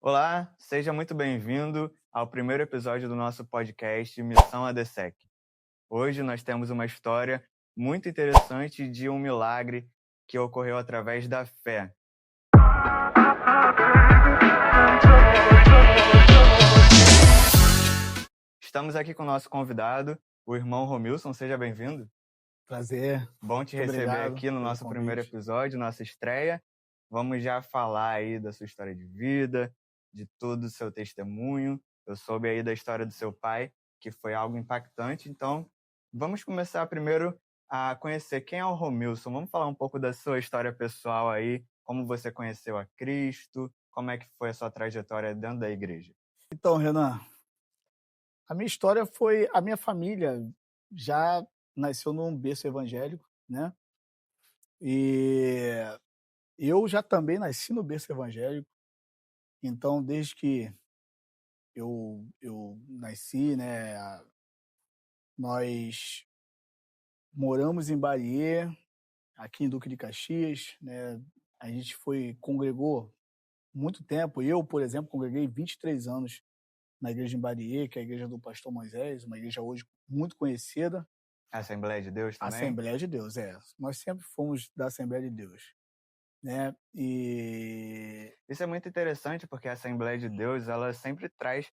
Olá, seja muito bem-vindo ao primeiro episódio do nosso podcast Missão ADSEC. Hoje nós temos uma história muito interessante de um milagre que ocorreu através da fé. Estamos aqui com o nosso convidado, o irmão Romilson. Seja bem-vindo. Prazer. Bom te Muito receber obrigado aqui no pelo nosso convite. primeiro episódio, nossa estreia. Vamos já falar aí da sua história de vida, de todo o seu testemunho. Eu soube aí da história do seu pai, que foi algo impactante. Então, vamos começar primeiro a conhecer quem é o Romilson. Vamos falar um pouco da sua história pessoal aí, como você conheceu a Cristo, como é que foi a sua trajetória dentro da igreja. Então, Renan, a minha história foi... A minha família já nasceu num berço evangélico, né? E eu já também nasci no berço evangélico. Então, desde que eu nasci, né? Nós moramos em Bahia, aqui em Duque de Caxias, né? A gente congregou muito tempo. Eu, por exemplo, congreguei 23 anos na igreja em Bariê, que é a igreja do pastor Moisés, uma igreja hoje muito conhecida. Assembleia de Deus também? Assembleia de Deus, é. Nós sempre fomos da Assembleia de Deus, né? E Isso é muito interessante porque a Assembleia de Deus, ela sempre traz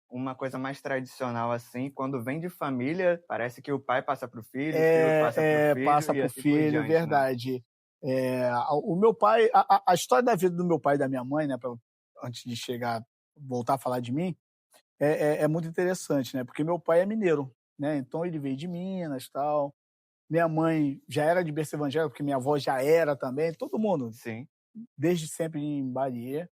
uma coisa mais tradicional assim. Quando vem de família, parece que o pai passa para o filho passa para o filho passa e para o assim por filho, diante, né? verdade. O meu pai, a história da vida do meu pai e da minha mãe, né? Antes de voltar a falar de mim, é muito interessante, né? Porque meu pai é mineiro, né? Então ele veio de Minas, tal. Minha mãe já era de berço evangélico, porque minha avó já era também. Todo mundo, Sim. desde sempre em Bahia.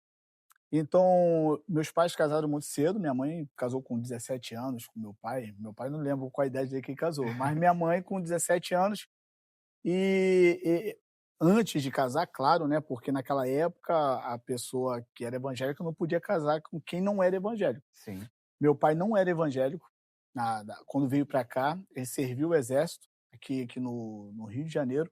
Então, meus pais casaram muito cedo. Minha mãe casou com 17 anos com meu pai. Meu pai não lembro qual a idade dele que ele casou, mas minha mãe com 17 anos. E antes de casar, claro, né? Porque naquela época a pessoa que era evangélica não podia casar com quem não era evangélico. Sim. Meu pai não era evangélico. Quando veio para cá, ele serviu o exército aqui no Rio de Janeiro.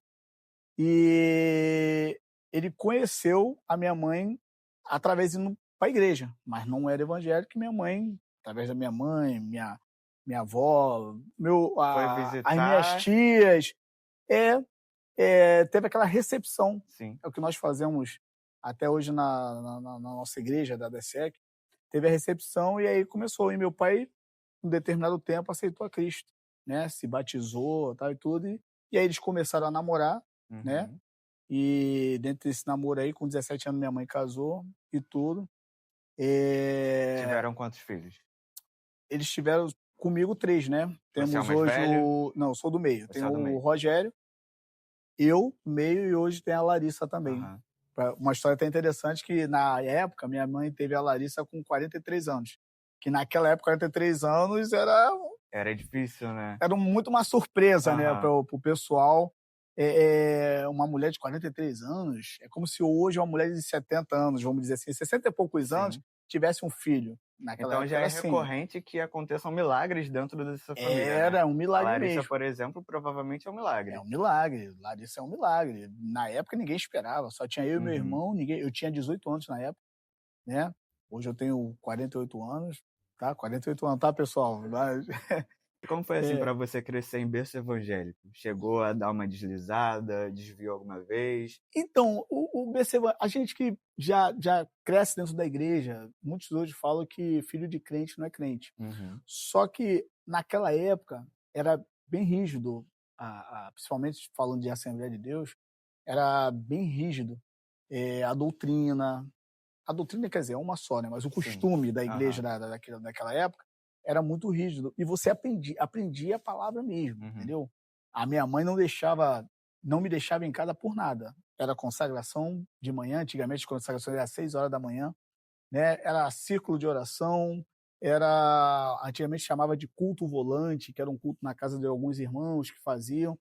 E ele conheceu a minha mãe através de ir para a igreja, mas não era evangélico. E minha mãe, através da minha mãe, minha avó, Foi as minhas visitar. tias, teve aquela recepção. Sim. É o que nós fazemos até hoje na nossa igreja da DSEC. Teve a recepção e aí começou. E meu pai, em determinado tempo, aceitou a Cristo, né? Se batizou, tal e tudo. E aí eles começaram a namorar, né? Uhum. E dentro desse namoro aí, com 17 anos, minha mãe casou e tudo. Tiveram quantos filhos? Eles tiveram comigo 3, né? Você é o Temos mais hoje velho? Não, eu sou do meio. Você Tem é do o meio? Rogério, eu, meio, e hoje tem a Larissa também. Aham. Uma história até interessante que, na época, minha mãe teve a Larissa com 43 anos. Que naquela época, 43 anos Era difícil, né? era muito uma surpresa, né, para Aham. o pessoal. Uma mulher de 43 anos, é como se hoje uma mulher de 70 anos, vamos dizer assim, 60 e poucos anos, Sim. tivesse um filho. Naquela Então época já era é assim. recorrente que aconteçam milagres dentro dessa família, né? Era um A milagre Larissa, mesmo. por exemplo, provavelmente é um É milagre. um milagre. Larissa é um milagre. Na época ninguém esperava, só tinha eu e meu Uhum. irmão, eu tinha 18 anos na época, né? Hoje eu tenho 48 anos, tá? 48 anos, tá, pessoal? E como foi assim É, para você crescer em berço evangélico? Chegou a dar uma deslizada, desviou alguma vez? Então, o BC, a gente que já cresce dentro da igreja, muitos hoje falam que filho de crente não é crente. Uhum. Só que naquela época era bem rígido, principalmente falando de Assembleia de Deus, era bem rígido, a doutrina. A doutrina, quer dizer, é uma só, né? Mas o Sim. costume da igreja Aham. daquela época era muito rígido. E você aprendia a palavra mesmo, Uhum. entendeu? A minha mãe não me deixava em casa por nada. Era consagração de manhã, antigamente a consagração era às 6 horas da manhã, né? Era círculo de oração, antigamente chamava de culto volante, que era um culto na casa de alguns irmãos que faziam.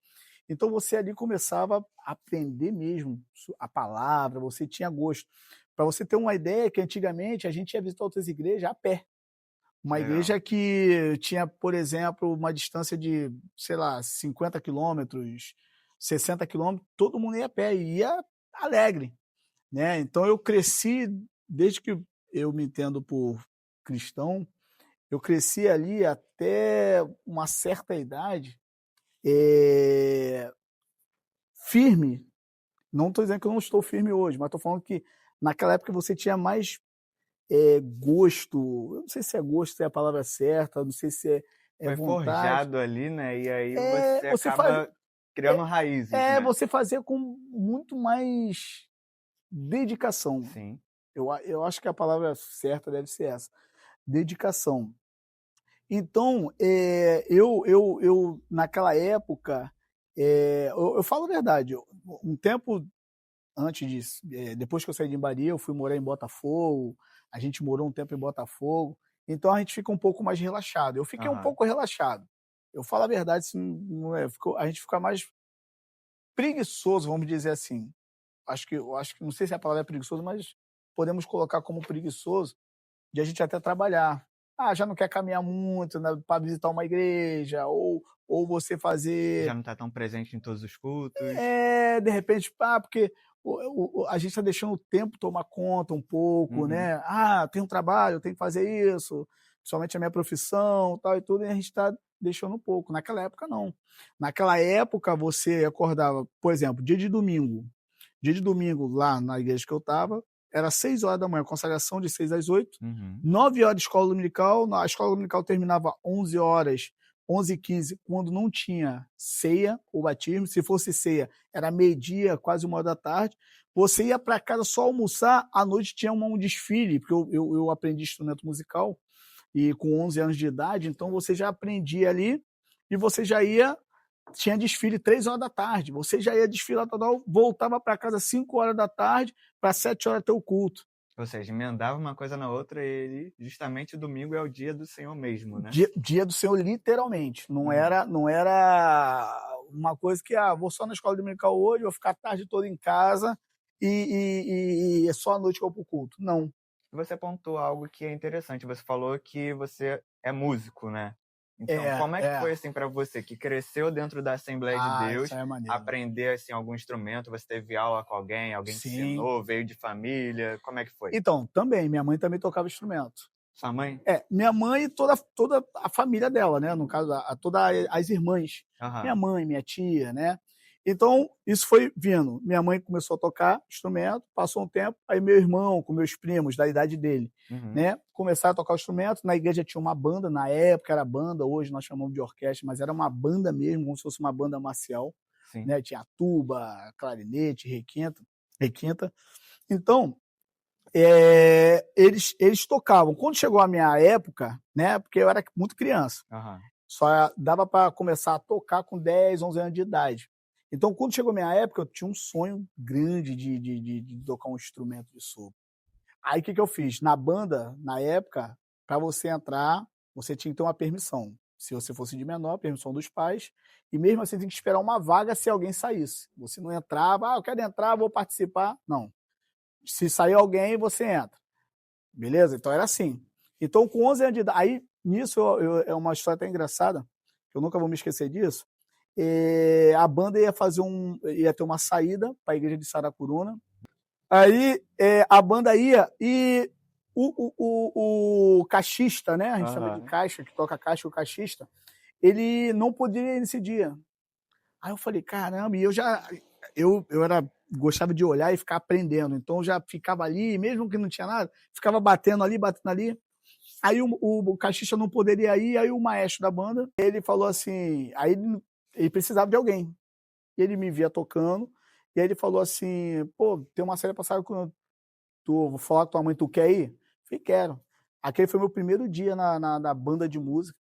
Então você ali começava a aprender mesmo a palavra, você tinha gosto. Para você ter uma ideia, que antigamente a gente ia visitar outras igrejas a pé. Uma Legal. igreja que tinha, por exemplo, uma distância de, sei lá, 50 quilômetros, 60 quilômetros, todo mundo ia a pé, e ia alegre, né? Então eu cresci desde que eu me entendo por cristão, eu cresci ali até uma certa idade, eh, firme. Não estou dizendo que eu não estou firme hoje, mas estou falando que naquela época você tinha mais gosto, eu não sei se é gosto se é a palavra certa, não sei se é Foi vontade. forjado ali, né, e aí É, você você faz, acaba criando raízes, né. você fazia com muito mais dedicação. Sim. Eu acho que a palavra certa deve ser essa, dedicação. Então, eu naquela época, eu falo a verdade, um tempo antes disso, depois que eu saí de Imbaria, eu fui morar em Botafogo, a gente morou um tempo em Botafogo, então a gente fica um pouco mais relaxado. Eu fiquei um Aham. pouco relaxado. Eu falo a verdade, se não é, a gente fica mais preguiçoso, vamos dizer assim. Eu acho que não sei se a palavra é preguiçoso, mas podemos colocar como preguiçoso de a gente até trabalhar. Ah, já não quer caminhar muito, né, para visitar uma igreja, ou você Já fazer não tá tão presente em todos os cultos. de repente, porque a gente está deixando o tempo tomar conta um pouco, Uhum. né? Ah, tem um trabalho, eu tenho que fazer isso, principalmente a minha profissão, tal e tudo, e a gente está deixando um pouco. Naquela época, não. Naquela época, você acordava, por exemplo, dia de domingo. Dia de domingo, lá na igreja que eu estava, era 6 horas da manhã, consagração de 6 às 8, Uhum. 9 horas de escola dominical, a escola dominical terminava 11 horas, 11h15, quando não tinha ceia ou batismo. Se fosse ceia, era meio-dia, quase 1 hora da tarde. Você ia para casa só almoçar, à noite tinha um desfile, porque eu aprendi instrumento musical e com 11 anos de idade, então você já aprendia ali e você já ia, tinha desfile 3 horas da tarde, você já ia desfilar total, voltava para casa 5 horas da tarde, para 7 horas ter o culto. Ou seja, emendava uma coisa na outra e justamente domingo é o dia do Senhor mesmo, né. Dia do Senhor, literalmente. Uhum. Não era uma coisa que, vou só na escola dominical hoje, vou ficar a tarde toda em casa e é só à noite que eu vou pro culto. Não. Você pontuou algo que é interessante, você falou que você é músico, né. Então, como é que É. foi, assim, para você que cresceu dentro da Assembleia de Isso Deus, aí é maneiro. aprender, assim, algum instrumento? Você teve aula com alguém, alguém te Sim. ensinou, veio de família, como é que foi? Então, também, minha mãe também tocava instrumento. Sua mãe? Minha mãe e toda a família dela, né, no caso, todas as irmãs. Minha Aham. mãe, minha tia, né. Então, isso foi vindo. Minha mãe começou a tocar instrumento, passou um tempo, aí meu irmão, com meus primos da idade dele, Uhum. né, começaram a tocar o instrumento. Na igreja tinha uma banda, na época era banda, hoje nós chamamos de orquestra, mas era uma banda mesmo, como se fosse uma banda marcial, Sim. né, tinha tuba, clarinete, requinta. Então, eles tocavam. Quando chegou a minha época, né, porque eu era muito criança, Aham. só dava para começar a tocar com 10, 11 anos de idade. Então, quando chegou a minha época, eu tinha um sonho grande de tocar um instrumento de sopro. Aí, o que eu fiz? Na banda, na época, para você entrar, você tinha que ter uma permissão. Se você fosse de menor, permissão dos pais, e mesmo assim tem que esperar uma vaga se alguém saísse. Você não entrava, eu quero entrar, vou participar. Não. Se sair alguém, você entra. Beleza? Então era assim. Então, com 11 anos de idade, aí nisso é uma história até engraçada, que eu nunca vou me esquecer disso. A banda ia ter uma saída para a igreja de Saracuruna. Aí a banda ia e o caixista, né? A gente chama de Aham. caixa, que toca caixa, o caixista, ele não podia ir nesse dia. Aí eu falei, caramba, e eu era, gostava de olhar e ficar aprendendo, então eu já ficava ali, mesmo que não tinha nada, ficava batendo ali, batendo ali. Aí o caixista não poderia ir, aí o maestro da banda, ele falou assim, aí ele precisava de alguém. E ele me via tocando, e aí ele falou assim, pô, tem uma série passada com tu, vou falar com tua mãe, tu quer ir? Falei, quero. Aquele foi meu primeiro dia na banda de música,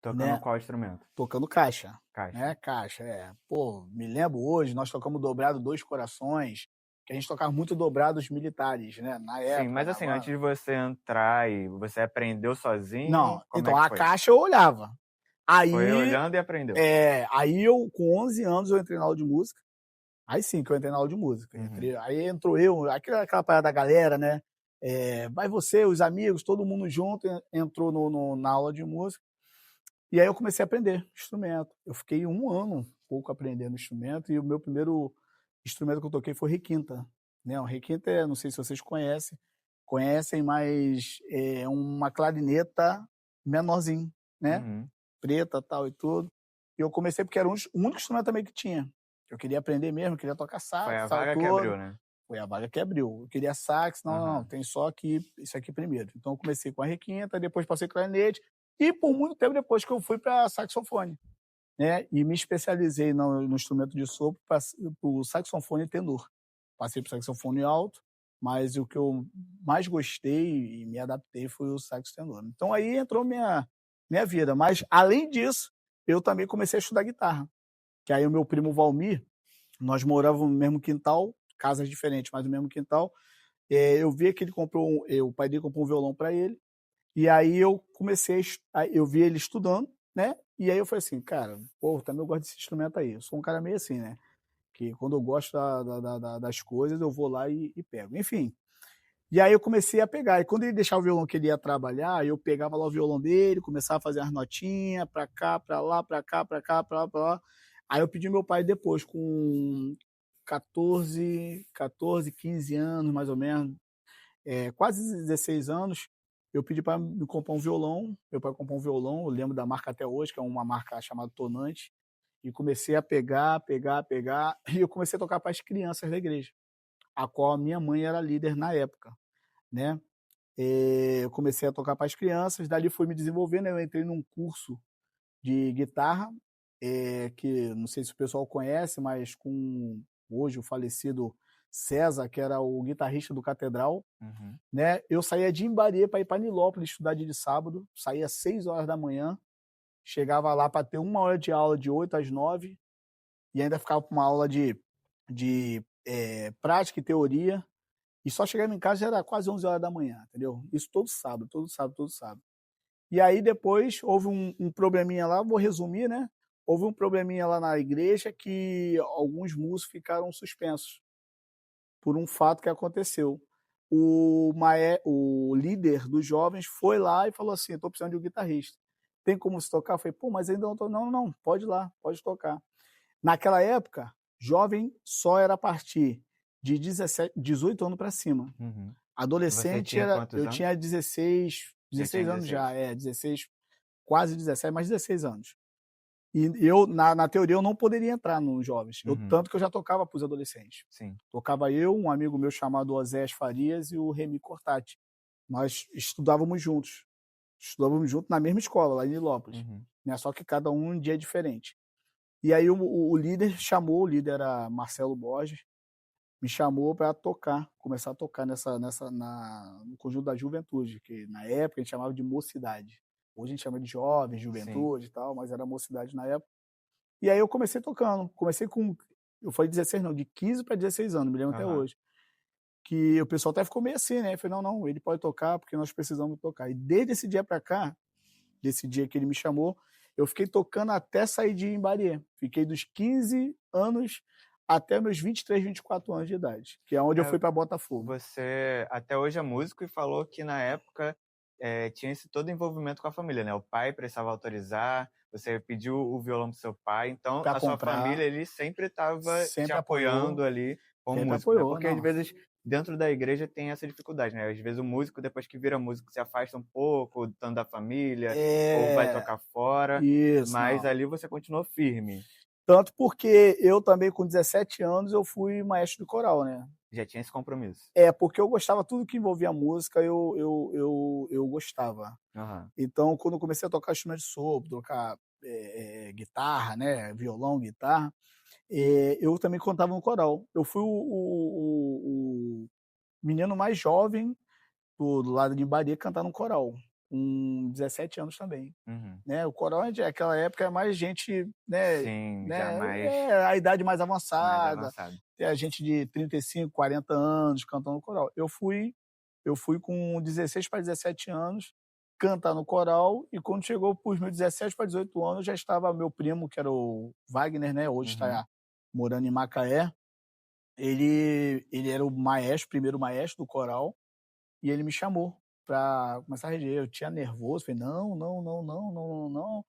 Tocando né? qual instrumento? Tocando caixa, Caixa. né, caixa, Pô, me lembro hoje, nós tocamos dobrado Dois Corações, que a gente tocava muito dobrados militares, né, na Sim, época, mas, na assim, antes banda. de você entrar e você aprendeu Não, sozinho, como é então que a foi? caixa eu olhava. Foi Aí, olhando e aprendeu? aí eu com 11 anos eu entrei na aula de música, aí sim que eu entrei na aula de música, Uhum. aí entrou eu, aquela parada da galera, né, vai você, os amigos, todo mundo junto, entrou na aula de música. E aí eu comecei a aprender instrumento. Eu fiquei 1 ano, um pouco aprendendo instrumento, e o meu primeiro instrumento que eu toquei foi requinta, né, o requinta não sei se vocês conhecem, conhecem, mas é uma clarineta menorzinho, né, Uhum. preta, tal e tudo. E eu comecei porque era o único instrumento também que tinha. Eu queria aprender mesmo, queria tocar Foi sax, a tal, vaga que tudo. abriu, né? Foi a vaga que abriu. Eu queria sax, não, não, não, Aham. tem só aqui, isso aqui primeiro. Então eu comecei com a requinta, depois passei clarinete, e por muito tempo depois que eu fui para saxofone, né, e me especializei no instrumento de sopro para o saxofone tenor. Passei para o saxofone alto, mas o que eu mais gostei e me adaptei foi o sax tenor. Então aí entrou minha vida, mas além disso, eu também comecei a estudar guitarra, que aí o meu primo Valmir, nós morávamos no mesmo quintal, casas diferentes, mas no mesmo quintal, eu via que ele comprou o pai dele comprou um violão para ele, e aí eu comecei eu vi ele estudando, né, e aí eu falei assim: "Cara, pô, também eu gosto desse instrumento aí". Eu sou um cara meio assim, né, que quando eu gosto das coisas, eu vou lá e pego. Enfim, e aí eu comecei a pegar, e quando ele deixava o violão que ele ia trabalhar, eu pegava lá o violão dele, começava a fazer as notinhas, pra cá, pra lá, pra cá, pra cá, pra lá, pra lá. Aí eu pedi ao meu pai depois, com 14, 15 anos, mais ou menos, quase 16 anos, eu pedi para me comprar um violão. Meu pai comprou um violão, eu lembro da marca até hoje, que é uma marca chamada Tonante, e comecei a pegar, e eu comecei a tocar para as crianças da igreja, a qual a minha mãe era líder na época, né. Eu comecei a tocar para as crianças, dali fui me desenvolvendo, eu entrei num curso de guitarra, que não sei se o pessoal conhece, mas com hoje o falecido César, que era o guitarrista do Catedral, Uhum. né, eu saía de Imbaria para ir para Nilópolis estudar dia de sábado, saía às 6 horas da manhã, chegava lá para ter 1 hora de aula de 8 às 9 e ainda ficava para uma aula de prática e teoria, e só chegava em casa já era quase 11 horas da manhã, entendeu? Isso todo sábado, todo sábado, todo sábado. E aí depois houve um probleminha lá, vou resumir, né, houve um probleminha lá na igreja que alguns músicos ficaram suspensos por um fato que aconteceu. O líder dos jovens foi lá e falou assim: "Estou precisando de um guitarrista. Tem como se tocar?" Eu falei: "Pô, mas ainda não tô", "Não, não, pode ir lá, pode tocar". Naquela época, jovem só era a partir de 18 anos para cima. Uhum. Você Adolescente tinha era quantos eu anos? tinha 16, Já tinha 16 anos já, 16. 16, quase 17, mas 16 anos. E eu, na teoria, eu não poderia entrar nos jovens, Uhum. tanto que eu já tocava para os adolescentes. Sim. Tocava eu, um amigo meu chamado Oséias Farias e o Remy Cortati. Nós estudávamos juntos na mesma escola, lá em Nilópolis, Uhum. né, só que cada um em dia diferente. E aí o líder chamou, o líder era Marcelo Borges, me chamou para tocar, começar a tocar no conjunto da juventude, que na época a gente chamava de mocidade. Hoje a gente chama de jovem, Sim. juventude e tal, mas era mocidade na época. E aí eu comecei tocando, eu falei 16 não, de 15 para 16 anos, me lembro até Aham. hoje. Que o pessoal até ficou meio assim, né, eu falei: "Não, não, ele pode tocar, porque nós precisamos tocar". E desde esse dia para cá, desse dia que ele me chamou, eu fiquei tocando até sair de Imbaria. Fiquei dos 15 anos até meus 23, 24 anos de idade, que é onde eu É, fui para Botafogo. você até hoje é músico e falou que na época, tinha esse todo envolvimento com a família, né, o pai precisava autorizar, você pediu o violão para seu pai, então Para a sua família comprar, ele sempre estava te sempre apoiou, apoiando ali como sempre músico, né, apoiou, porque às não. vezes dentro da igreja tem essa dificuldade, né, às vezes o músico depois que vira músico se afasta um pouco tanto da família, ou vai É, tocar fora, isso, mas não. ali você continuou firme. Tanto porque eu também com 17 anos eu fui maestro de coral, né. Já tinha esse compromisso. Porque eu gostava tudo que envolvia música, eu gostava. Aham. Então, quando eu comecei a tocar instrumento de sopro, tocar, guitarra, né, violão, guitarra, eu também cantava no coral. Eu fui o menino mais jovem do lado de Imbaria cantar no coral, com 17 anos também, Uhum. né. O coral aquela época é mais gente, né Sim, já né, mais a idade mais mais avançada, avançado. a gente de 35, 40 anos cantando no coral. Eu fui com 16 para 17 anos cantar no coral, e quando chegou para os meus 17 para 18 anos, já estava meu primo, que era o Wagner, né, hoje Uhum. está morando em Macaé, ele era o maestro, primeiro maestro do coral, e ele me chamou para começar a reger. Eu tinha nervoso, falei: "Não, não, não, não, não, não, não".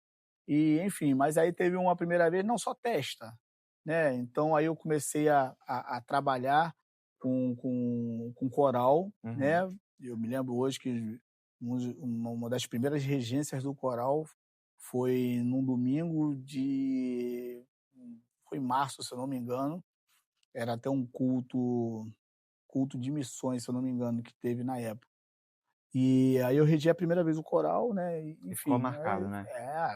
E enfim, mas aí teve uma primeira vez, não, só testa, né, então aí eu comecei a trabalhar com coral, Uhum. né, Eu me lembro hoje que uma das primeiras regências do coral foi num domingo foi em março, se eu não me engano. Era até um culto de missões, se eu não me engano, que teve na época. E aí eu regi a primeira vez o coral, né, e E ficou enfim, marcado, né?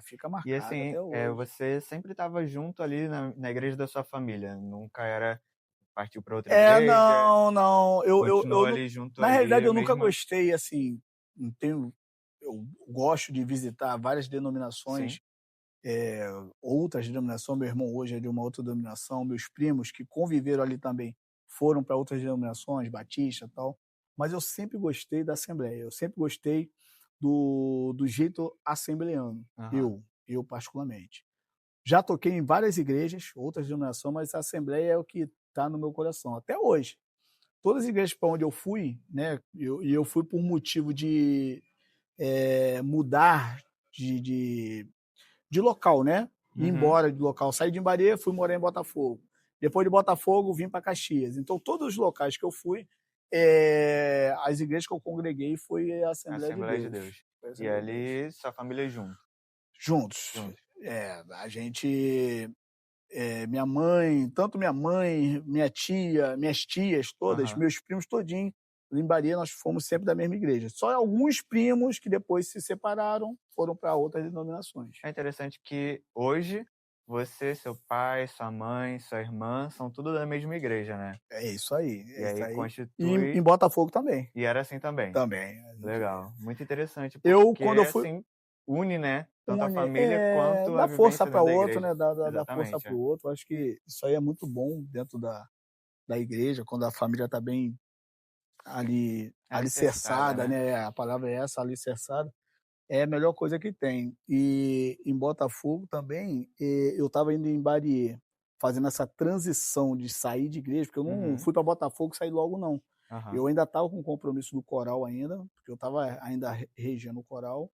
fica E marcado assim, até hoje. você sempre estava junto ali na igreja da sua família, nunca partiu para outra igreja, Não, continuou eu não, ali junto na realidade ali eu nunca mesmo. gostei, assim, não tenho eu gosto de visitar várias Sim. denominações, outras denominações, meu irmão hoje é de uma outra denominação, meus primos que conviveram ali também foram para outras denominações, batista e tal, mas eu sempre gostei da Assembleia, eu sempre gostei do jeito assembleano, Aham. eu particularmente. Já toquei em várias igrejas, outras denominações, mas a Assembleia é o que está no meu coração, até hoje. Todas as igrejas para onde eu fui, né, eu fui por motivo de mudar de local, né? Ir Uhum. embora do local. Saí de Imbaria, fui morar em Botafogo. Depois de Botafogo, vim para Caxias. Então, todos os locais que eu fui, as igrejas que eu congreguei foi a Assembleia de Assembleia de Deus. Deus. Foi a E Assembleia de Deus. ali sua família junto, Juntos. juntos. A gente. Minha mãe, minha tia, minhas tias todas, Aham. meus primos todinhos, em Imbaria nós fomos sempre da mesma igreja. Só alguns primos que depois se separaram, foram para outras denominações. É interessante que hoje você, seu pai, sua mãe, sua irmã são tudo da mesma igreja, né? É isso aí, E é isso aí aí. E em constitui Botafogo também. e era assim também. Também. Legal, muito interessante, Eu, porque quando eu fui, assim une, né, tanto a une, família quanto a dá força vivência para dentro da outro, igreja. né? Dá força Exatamente, para é. o outro. Acho que isso aí é muito bom dentro da igreja, quando a família está bem Alicerçada, alicerçada, né? né? A palavra é essa, alicerçada. É a melhor coisa que tem. E em Botafogo também, eu estava indo em Barier, fazendo essa transição de sair de igreja, porque eu não Uhum. fui para Botafogo e saí logo, não. Aham. Eu ainda estava com o compromisso do coral ainda, porque eu estava ainda regendo o coral,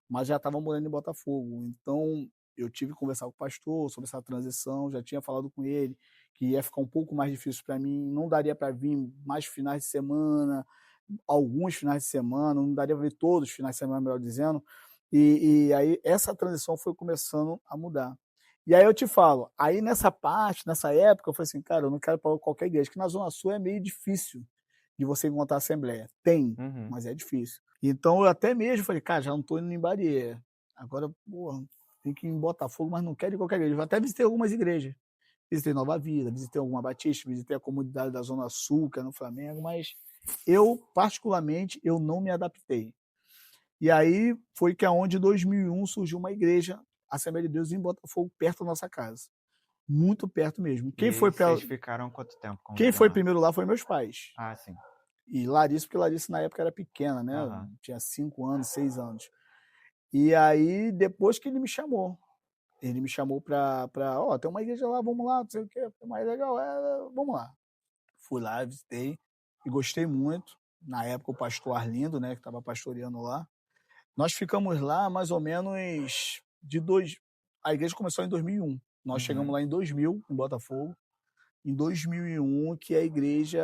mas já estava morando em Botafogo. Então, eu tive que conversar com o pastor sobre essa transição, já tinha falado com ele que ia ficar um pouco mais difícil para mim, não daria para vir mais finais de semana, alguns finais de semana, não daria para vir todos os finais de semana, melhor dizendo. E aí essa transição foi começando a mudar. E aí eu te falo, aí nessa parte, nessa época, eu falei assim, cara, eu não quero para qualquer igreja, que na Zona Sul é meio difícil de você encontrar assembleia. Tem, Uhum. mas é difícil. Então eu até mesmo falei, cara, já não estou indo em Barier. Agora, porra, tem que ir em Botafogo, mas não quero ir em qualquer igreja. Eu até visitei algumas igrejas. Visitei Nova Vida, visitei alguma Batista, visitei a comunidade da Zona Sul, que é no Flamengo, mas eu, particularmente, eu não me adaptei. E aí foi que aonde em 2001 surgiu uma igreja, a Assembleia de Deus, em Botafogo, perto da nossa casa. Muito perto mesmo. E aí vocês ficaram quanto tempo Quem convivendo foi lá? primeiro lá foi meus pais. Ah, sim. E Larissa, porque Larissa na época era pequena, né? Aham. Tinha 5 anos, 6 anos. E aí, depois que ele me chamou ó, tem uma igreja lá, vamos lá, não sei o que, é mais legal, vamos lá. Fui lá, visitei e gostei muito. Na época, o pastor Arlindo, né, que estava pastoreando lá. Nós ficamos lá mais ou menos de dois. A igreja começou em 2001. Nós chegamos Uhum. lá em 2000, em Botafogo. Em 2001 que a igreja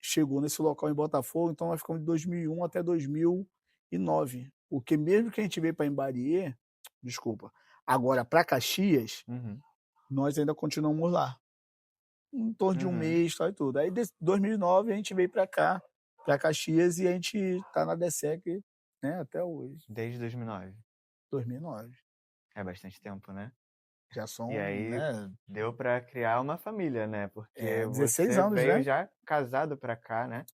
chegou nesse local em Botafogo, então nós ficamos de 2001 até 2009. Porque mesmo que a gente veio para Imbarie, desculpa, agora para Caxias, Uhum. nós ainda continuamos lá. Em torno de um Uhum. mês, tal e tudo. Aí, em 2009, a gente veio para cá, para Caxias, e a gente está na DSEC, né, até hoje, Desde 2009. 2009. É bastante tempo, né? Já E são, aí né, deu pra criar uma família, né? Porque 16 você anos, veio né? já casado pra cá, né?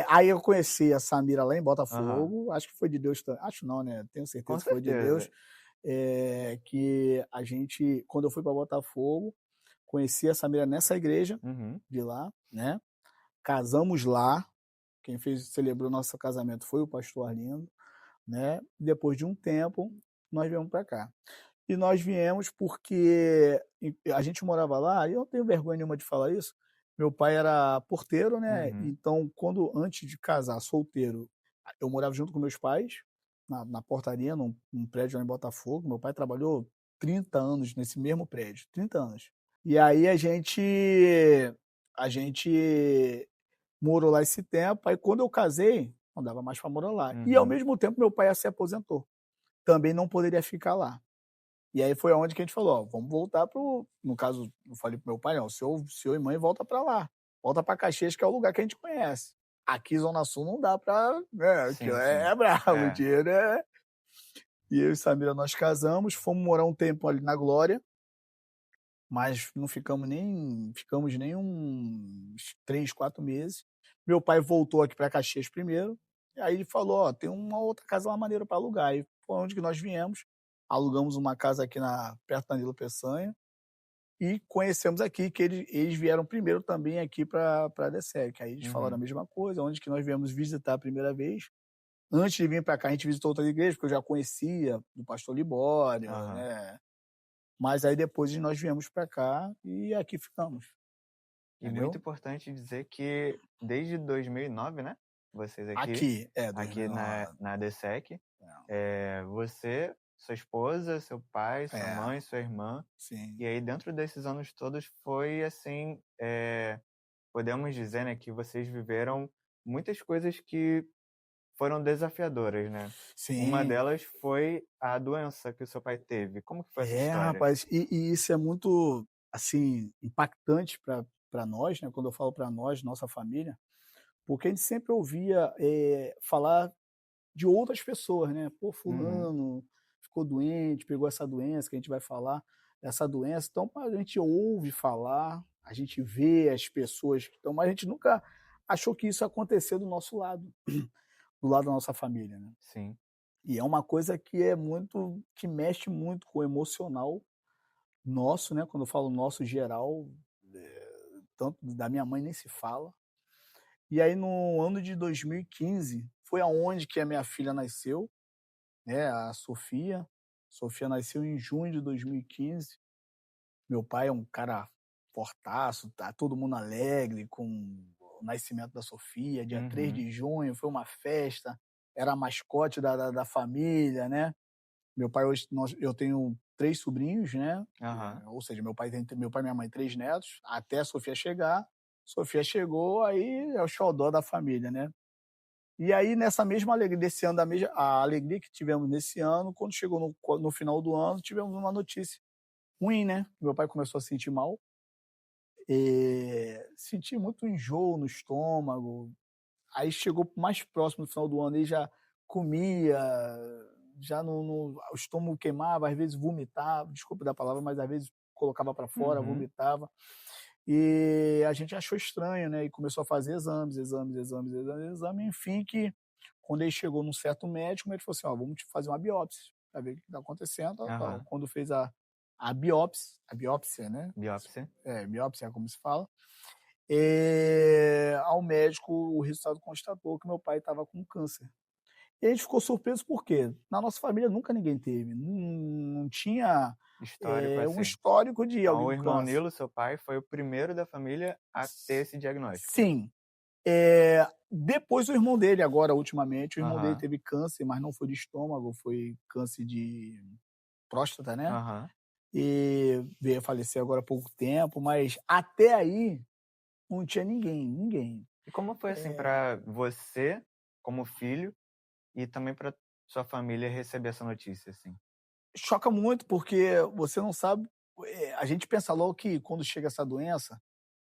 Aí eu conheci a Samira lá em Aham. Botafogo, acho que foi de Deus, acho não, né? Tenho Com certeza que foi de Deus. certeza. Que a gente, quando eu fui para Botafogo, conheci a Samira nessa igreja Uhum. de lá, né? Casamos lá. Quem celebrou nosso casamento foi o pastor Arlindo, né? Depois de um tempo, nós viemos para cá. E nós viemos porque a gente morava lá, e eu não tenho vergonha nenhuma de falar isso. Meu pai era porteiro, né? Uhum. Então, antes de casar, solteiro, eu morava junto com meus pais, na portaria, num prédio lá em Botafogo. Meu pai trabalhou 30 anos nesse mesmo prédio, 30 anos. E aí a gente morou lá esse tempo, aí quando eu casei, não dava mais para morar lá. E ao Uhum. mesmo tempo meu pai se aposentou, também não poderia ficar lá. E aí foi aonde que a gente falou: "Ó, vamos voltar no caso, eu falei pro meu pai: "Não, senhor e mãe volta para lá, volta para Caxias que é o lugar que a gente conhece. Aqui Zona Sul não dá para, né, aqui Sim, é sim. é brabo, o É. dinheiro é". E eu e Samira nós casamos, fomos morar um tempo ali na Glória, mas não ficamos nem uns 3, 4 meses. Meu pai voltou aqui para Caxias primeiro, e aí ele falou: "Ó, tem uma outra casa lá maneira para alugar", e foi onde que nós viemos, alugamos uma casa aqui perto da Nilo Peçanha, e conhecemos aqui que eles vieram primeiro também aqui para a DSEC, aí eles falaram a Uhum. mesma coisa, onde que nós viemos visitar a primeira vez. Antes de vir para cá, a gente visitou outras igrejas, porque eu já conhecia do pastor Libório, Aham. né, mas aí depois nós viemos para cá e aqui ficamos, E muito entendeu? importante dizer que desde 2009, né, vocês aqui, Aqui, é, aqui na 2009. na DSEC, você, sua esposa, seu pai, É, sua mãe, sua irmã, sim. e aí dentro desses anos todos foi assim, podemos dizer, né, que vocês viveram muitas coisas que foram desafiadoras, né. Uma Sim. delas foi a doença que o seu pai teve. Como que foi essa É, história? rapaz, e isso é muito, assim, impactante para nós, né, quando eu falo para nós, nossa família, porque a gente sempre ouvia, falar de outras pessoas, né, "Pô, Uhum. fulano ficou doente, pegou essa doença", que a gente vai falar, essa doença, então a gente ouve falar, a gente vê as pessoas que estão, mas a gente nunca achou que isso ia acontecer do nosso lado, do lado da nossa família, né. Sim. E é uma coisa que mexe muito com o emocional nosso, né, quando eu falo nosso geral, tanto da minha mãe nem se fala. E aí no ano de 2015, foi aonde que a minha filha nasceu, né, a Sofia. Sofia nasceu em junho de 2015. Meu pai é um cara fortaço, tá todo mundo alegre com o nascimento da Sofia, dia 3 Uhum. de junho, foi uma festa, era a mascote da família, né. Meu pai hoje eu tenho 3 sobrinhos, né, Aham. ou seja, meu pai e minha mãe 3 netos, até a Sofia chegar. Sofia chegou, aí é o xodó da família, né. E aí nessa mesma alegria desse ano, a alegria que tivemos nesse ano, quando chegou no final do ano, tivemos uma notícia ruim, né. Meu pai começou a sentir mal, sentir muito enjoo no estômago, aí chegou mais próximo do final do ano, ele já comia, já o estômago queimava, às vezes vomitava, desculpa da palavra, mas às vezes colocava para fora, Uhum. vomitava. E a gente achou estranho, né, e começou a fazer exames, exames, exames, exames, exames, enfim que quando ele chegou num certo médico, ele falou assim: "Ó, vamos te fazer uma biópsia, pra ver o que está acontecendo, tal, tal". Aham. Quando fez a biópsia, né, Biópsia. biópsia é como se fala, ao médico o resultado constatou que meu pai estava com câncer. E a gente ficou surpreso porque na nossa família nunca ninguém teve, não tinha, Histórico um assim. histórico de Então alguém o com irmão câncer. Nilo, seu pai, foi o primeiro da família a ter esse diagnóstico. Sim, depois o irmão dele agora ultimamente, o irmão dele Aham. teve câncer, mas não foi de estômago, foi câncer de próstata, né, Aham. e veio a falecer agora há pouco tempo, mas até aí não tinha ninguém, ninguém. E como foi, assim, pra você, como filho, e também pra sua família receber essa notícia, assim? Choca muito, porque você não sabe, a gente pensa logo que quando chega essa doença,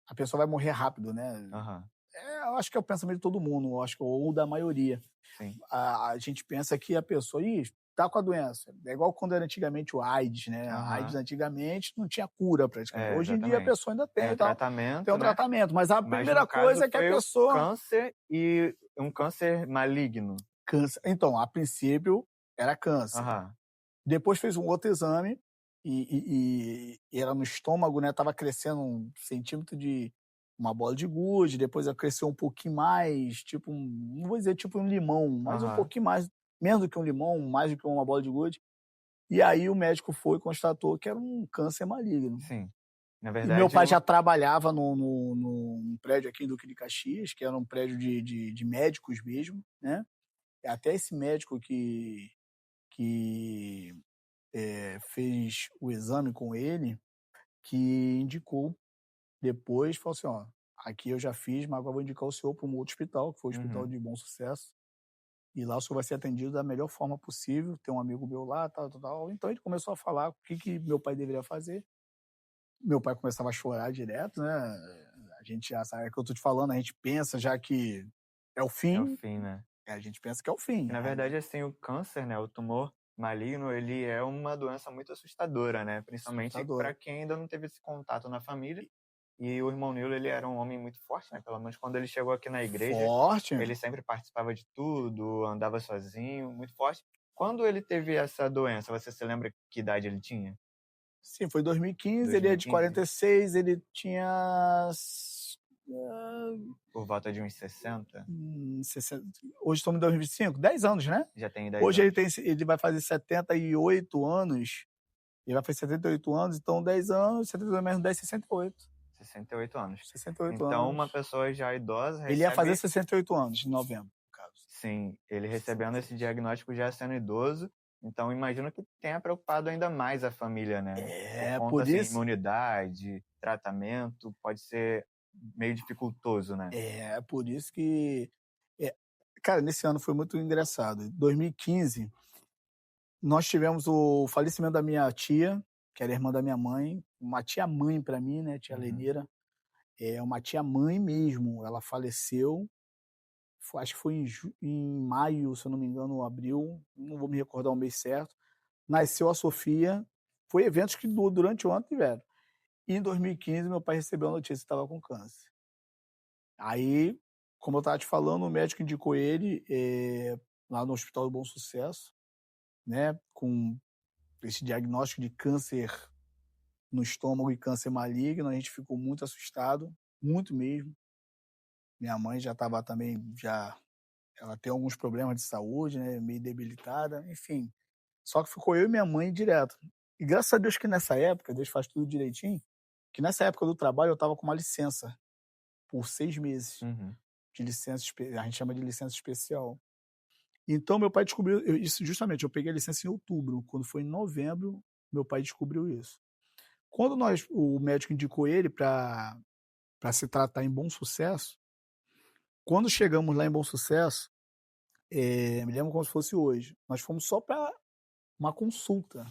a pessoa vai morrer rápido, né. Aham. Eu acho que é o pensamento de todo mundo, eu acho que ou da maioria. Sim. A gente pensa que a pessoa: "Ih, tá com a doença". É igual quando era antigamente o AIDS, né, a AIDS Aham. antigamente não tinha cura praticamente. É, Hoje em dia a exatamente. pessoa ainda Tem tem o e tal, tem tratamento, um né, tratamento, mas a mas no primeira caso coisa é que a foi o pessoa câncer e um câncer maligno. câncer então, a princípio era câncer. Aham. Depois fez um outro exame e era no estômago, né, estava crescendo 1 centímetro de uma bola de gude, depois ela cresceu um pouquinho mais, tipo não vou dizer tipo um limão, mas um Aham. pouquinho mais, menos do que um limão, mais do que uma bola de gude. E aí o médico foi e constatou que era um câncer maligno. Sim. Na E meu verdade pai já o trabalhava num prédio aqui em Duque de Caxias, que era um prédio de médicos mesmo, né. Até esse médico que fez o exame com ele, que indicou depois, falou assim: "Ó, aqui eu já fiz, mas agora vou indicar o senhor para um outro hospital, que foi o Hospital Uhum. de Bom Sucesso. E lá o senhor vai ser atendido da melhor forma possível. Tem um amigo meu lá, tal, tal, tal. Então a gente começou a falar o que meu pai deveria fazer. Meu pai começava a chorar direto, né? A gente já sabe, é o que eu tô te falando, a gente pensa já que é o É o fim, fim, né? a gente pensa que é o fim. E, na verdade, assim, o câncer, né, o tumor maligno, ele é uma doença muito assustadora, né? Principalmente Assustador. para quem ainda não teve esse contato na família. E o irmão Nilo, ele era um homem muito forte, né? Pelo menos quando ele chegou aqui na igreja, Forte. ele sempre participava de tudo, andava sozinho, muito forte. Quando ele teve essa doença, você se lembra que idade ele tinha? Sim, foi 2015, ele é de 2015? 46, ele tinha Por volta de uns 60? 60, hoje estamos em 2025, 10 anos, né? Já tem 10 Hoje anos. ele vai fazer 78 anos, ele vai fazer 78 anos, então 10 anos, 78 menos 10, 68. 68 anos. 68 Então, uma anos. pessoa já idosa Ele ia fazer recebe... 68 anos em novembro, no caso. Sim, ele recebendo esse diagnóstico já sendo idoso, então imagino que tenha preocupado ainda mais a família, né? Por conta, Por assim, isso, imunidade, tratamento, pode ser meio dificultoso, né? por isso que, é, cara, nesse ano foi muito engraçado. Em 2015, nós tivemos o falecimento da minha tia, que era irmã da minha mãe, uma tia-mãe para mim, né, tia Uhum. Lenira, é uma tia-mãe mesmo, ela faleceu, acho que foi em maio, se eu não me engano, ou abril, não vou me recordar o mês certo, nasceu a Sofia, foi eventos que durante o ano tiveram. E em 2015, meu pai recebeu a notícia que estava com câncer. Aí, como eu estava te falando, o médico indicou ele lá no Hospital do Bom Sucesso, né, com esse diagnóstico de câncer no estômago e câncer maligno. A gente ficou muito assustado, muito mesmo. Minha mãe já estava também, ela tem alguns problemas de saúde, né, meio debilitada, enfim. Só que ficou eu e minha mãe direto. E graças a Deus que nessa época, Deus faz tudo direitinho, que nessa época do trabalho eu estava com uma licença por 6 meses. Uhum. De licença, a gente chama de licença especial. Então meu pai descobriu isso justamente, eu peguei a licença em outubro, quando foi em novembro, meu pai descobriu isso. Quando o médico indicou ele para se tratar em Bom Sucesso, quando chegamos lá em Bom Sucesso, me lembro como se fosse hoje, nós fomos só para uma consulta,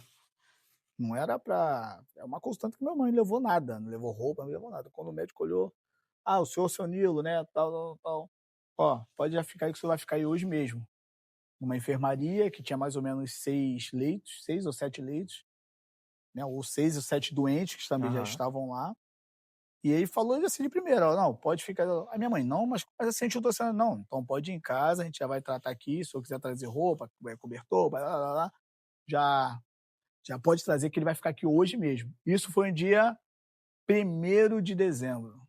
não era para... É uma consulta que minha mãe não levou nada, não levou roupa, não levou nada. Quando o médico olhou, o senhor, seu Nilo, né, tal, tal, tal, ó, pode já ficar aí que o senhor vai ficar aí hoje mesmo. Uma enfermaria que tinha mais ou menos 6 leitos, 6 ou 7 leitos, né, ou 6 ou 7 doentes que também já estavam lá. E ele falou assim de primeira, ó, não, pode ficar. A minha mãe, não, mas assim, a gente não tá não, então pode ir em casa, a gente já vai tratar aqui, se eu quiser trazer roupa, cobertor, já pode trazer que ele vai ficar aqui hoje mesmo. Isso foi no dia 1º de dezembro.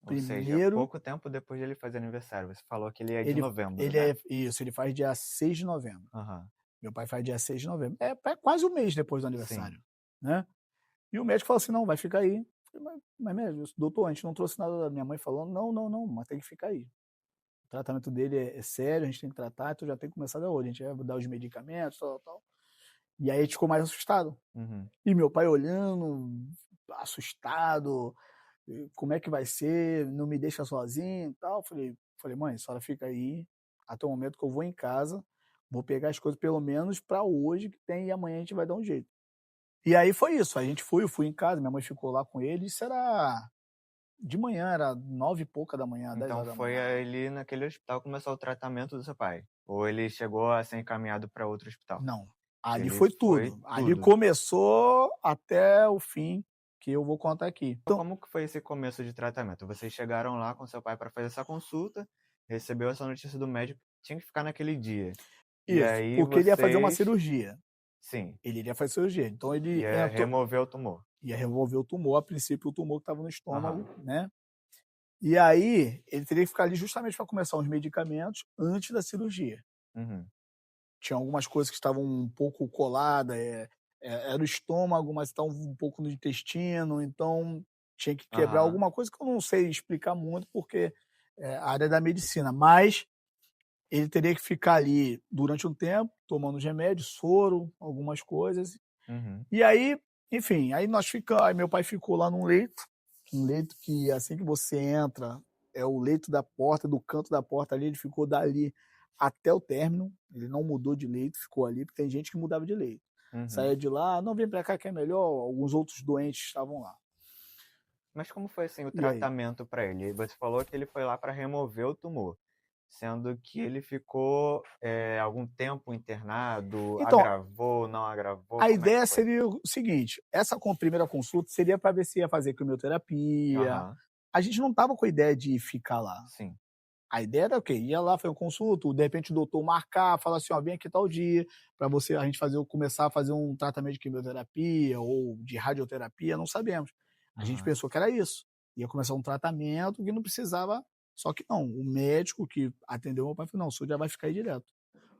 Ou seja, pouco tempo depois de ele fazer aniversário. Você falou que ele é de novembro, né? Isso, ele faz dia 6 de novembro. Uhum. Meu pai faz dia 6 de novembro. É quase um mês depois do aniversário. Sim. Né? E o médico falou assim, não, vai ficar aí. Eu falei, mas médico, doutor, a gente não trouxe nada da minha mãe falando, não, mas tem que ficar aí. O tratamento dele é sério, a gente tem que tratar, então já tem que começar da hoje, a gente vai dar os medicamentos, tal. E aí a gente ficou mais assustado. Uhum. E meu pai olhando, assustado, como é que vai ser, não me deixa sozinho e tal. Falei, mãe, a senhora fica aí, até o momento que eu vou em casa, vou pegar as coisas pelo menos para hoje que tem, e amanhã a gente vai dar um jeito. E aí foi isso, eu fui em casa, minha mãe ficou lá com ele, isso era de manhã, era 9 e pouca da manhã, 10 Então horas da foi manhã. ali naquele hospital que começou o tratamento do seu pai? Ou ele chegou a ser encaminhado para outro hospital? Não, ali Ele foi foi tudo. Ali tudo. começou até o fim, que eu vou contar aqui. Então, como que foi esse começo de tratamento? Vocês chegaram lá com seu pai para fazer essa consulta, recebeu essa notícia do médico que tinha que ficar naquele dia. E Isso, aí porque ele ia fazer uma vocês... cirurgia. Sim. Ele iria fazer cirurgia. Então ele Ia remover o tumor. Ia remover o tumor, a princípio o tumor que estava no estômago, Uhum. né? E aí ele teria que ficar ali justamente para começar os medicamentos antes da cirurgia. Uhum. Tinha algumas coisas que estavam um pouco coladas, era o estômago, mas estava um pouco no intestino, então tinha que quebrar Uhum. alguma coisa que eu não sei explicar muito, porque é a área da medicina, mas ele teria que ficar ali durante um tempo, tomando os remédios, soro, algumas coisas. Uhum. E aí, enfim, aí meu pai ficou lá num leito, Um leito que, assim que você entra, é o leito da porta, do canto da porta ali, ele ficou dali até o término, ele não mudou de leito, ficou ali, porque tem gente que mudava de leito. Uhum. Saía de lá, não, vem pra cá que é melhor, alguns outros doentes estavam lá. Mas como foi assim o E aí? tratamento para ele? Você falou que ele foi lá para remover o tumor, sendo que ele ficou algum tempo internado, Então, agravou, não agravou, a como é que ideia foi? seria o seguinte, essa primeira consulta seria para ver se ia fazer quimioterapia. Aham, A gente não estava com a ideia de ficar lá. sim. A ideia era o quê? Ia lá, fazer uma consulta, de repente o doutor marcar, falar assim, ó, vem aqui tal dia, para você a gente começar a fazer um tratamento de quimioterapia ou de radioterapia, não sabemos. A gente Aham. pensou que era isso. Ia começar um tratamento que não precisava, só que não. O médico que atendeu meu pai falou, não, o senhor já vai ficar aí direto,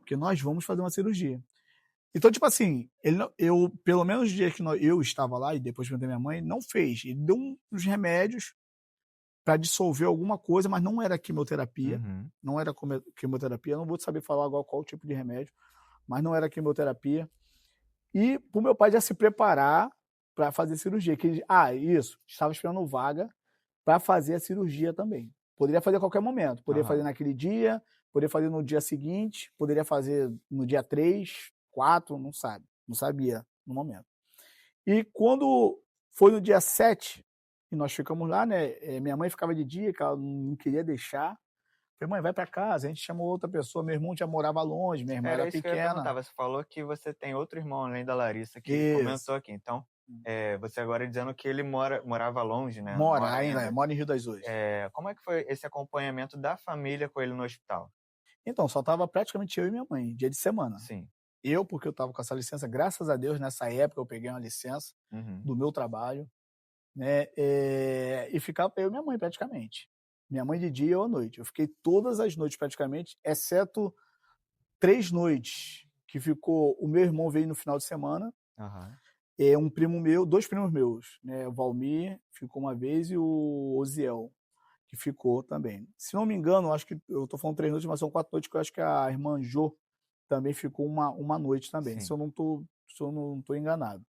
porque nós vamos fazer uma cirurgia. Então, tipo assim, ele não, eu, pelo menos no dia que eu estava lá, e depois perguntei minha mãe, não fez. Ele deu uns remédios para dissolver alguma coisa, mas não era quimioterapia. Uhum. Não era quimioterapia. Eu não vou saber falar agora qual tipo de remédio, mas não era quimioterapia. E para o meu pai já se preparar para fazer cirurgia. Isso, estava esperando vaga para fazer a cirurgia também. Poderia fazer a qualquer momento. Poderia fazer Aham. naquele dia, poderia fazer no dia seguinte, poderia fazer no dia 3, 4, não sabe. Não sabia no momento. E quando foi no dia 7, e nós ficamos lá, né? Minha mãe ficava de dia, que ela não queria deixar. Falei, mãe, vai para casa. A gente chamou outra pessoa. Meu irmão já morava longe, minha irmã era Era isso que eu ia perguntar. pequena. Você falou que você tem outro irmão além da Larissa que Isso. comentou aqui. Então, você agora dizendo que ele morava longe, né? Mora Mora ainda, ainda. mora em Rio das Ostras. Como é que foi esse acompanhamento da família com ele no hospital? Então, só tava praticamente eu e minha mãe, dia de semana. Sim. Eu, porque eu tava com essa licença, graças a Deus, nessa época eu peguei uma licença Uhum. do meu trabalho, né? E ficava eu e minha mãe praticamente. Minha mãe de dia e eu à noite. Eu fiquei todas as noites praticamente, exceto 3 noites, que ficou. O meu irmão veio no final de semana, Aham. um primo meu, 2 primos meus, né? O Valmir ficou uma vez e o Oziel, que ficou também. Se não me engano, acho que eu tô falando 3 noites, mas são 4 noites que eu acho que a irmã Jo também ficou uma noite também, Sim. se eu não tô enganado.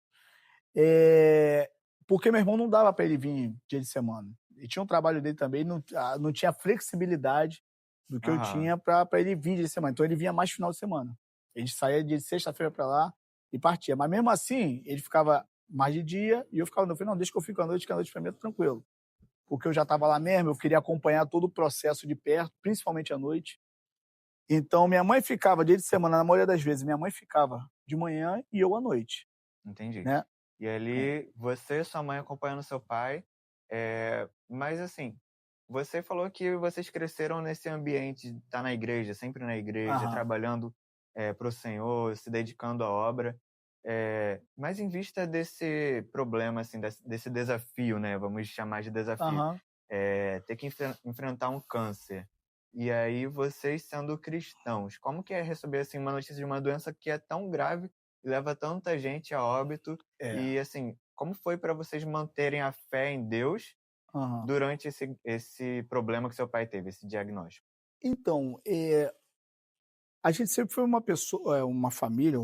É, porque meu irmão não dava para ele vir dia de semana. Ele tinha um trabalho dele também, não tinha flexibilidade do que eu Aham. tinha para ele vir dia de semana. Então ele vinha mais final de semana. Ele saía de sexta-feira para lá e partia. Mas mesmo assim, ele ficava mais de dia e eu ficava, eu falei, não, deixa que eu fico à noite, que a noite para mim é tranquilo. Porque eu já estava lá mesmo, eu queria acompanhar todo o processo de perto, principalmente à noite. Então minha mãe ficava dia de semana, na maioria das vezes, minha mãe ficava de manhã e eu à noite, Entendi. né? E ali, você e sua mãe acompanhando seu pai. Mas assim, você falou que vocês cresceram nesse ambiente de estar na igreja, sempre na igreja, Aham. trabalhando para o Senhor, se dedicando à obra. Mas em vista desse problema, assim, desse desafio, né? Vamos chamar de desafio, Aham. ter que enfrentar um câncer. E aí, vocês sendo cristãos, como que é receber assim, uma notícia de uma doença que é tão grave e leva tanta gente a óbito? É. E assim, como foi para vocês manterem a fé em Deus Aham. durante esse problema que seu pai teve, esse diagnóstico? Então, a gente sempre foi uma pessoa, uma família,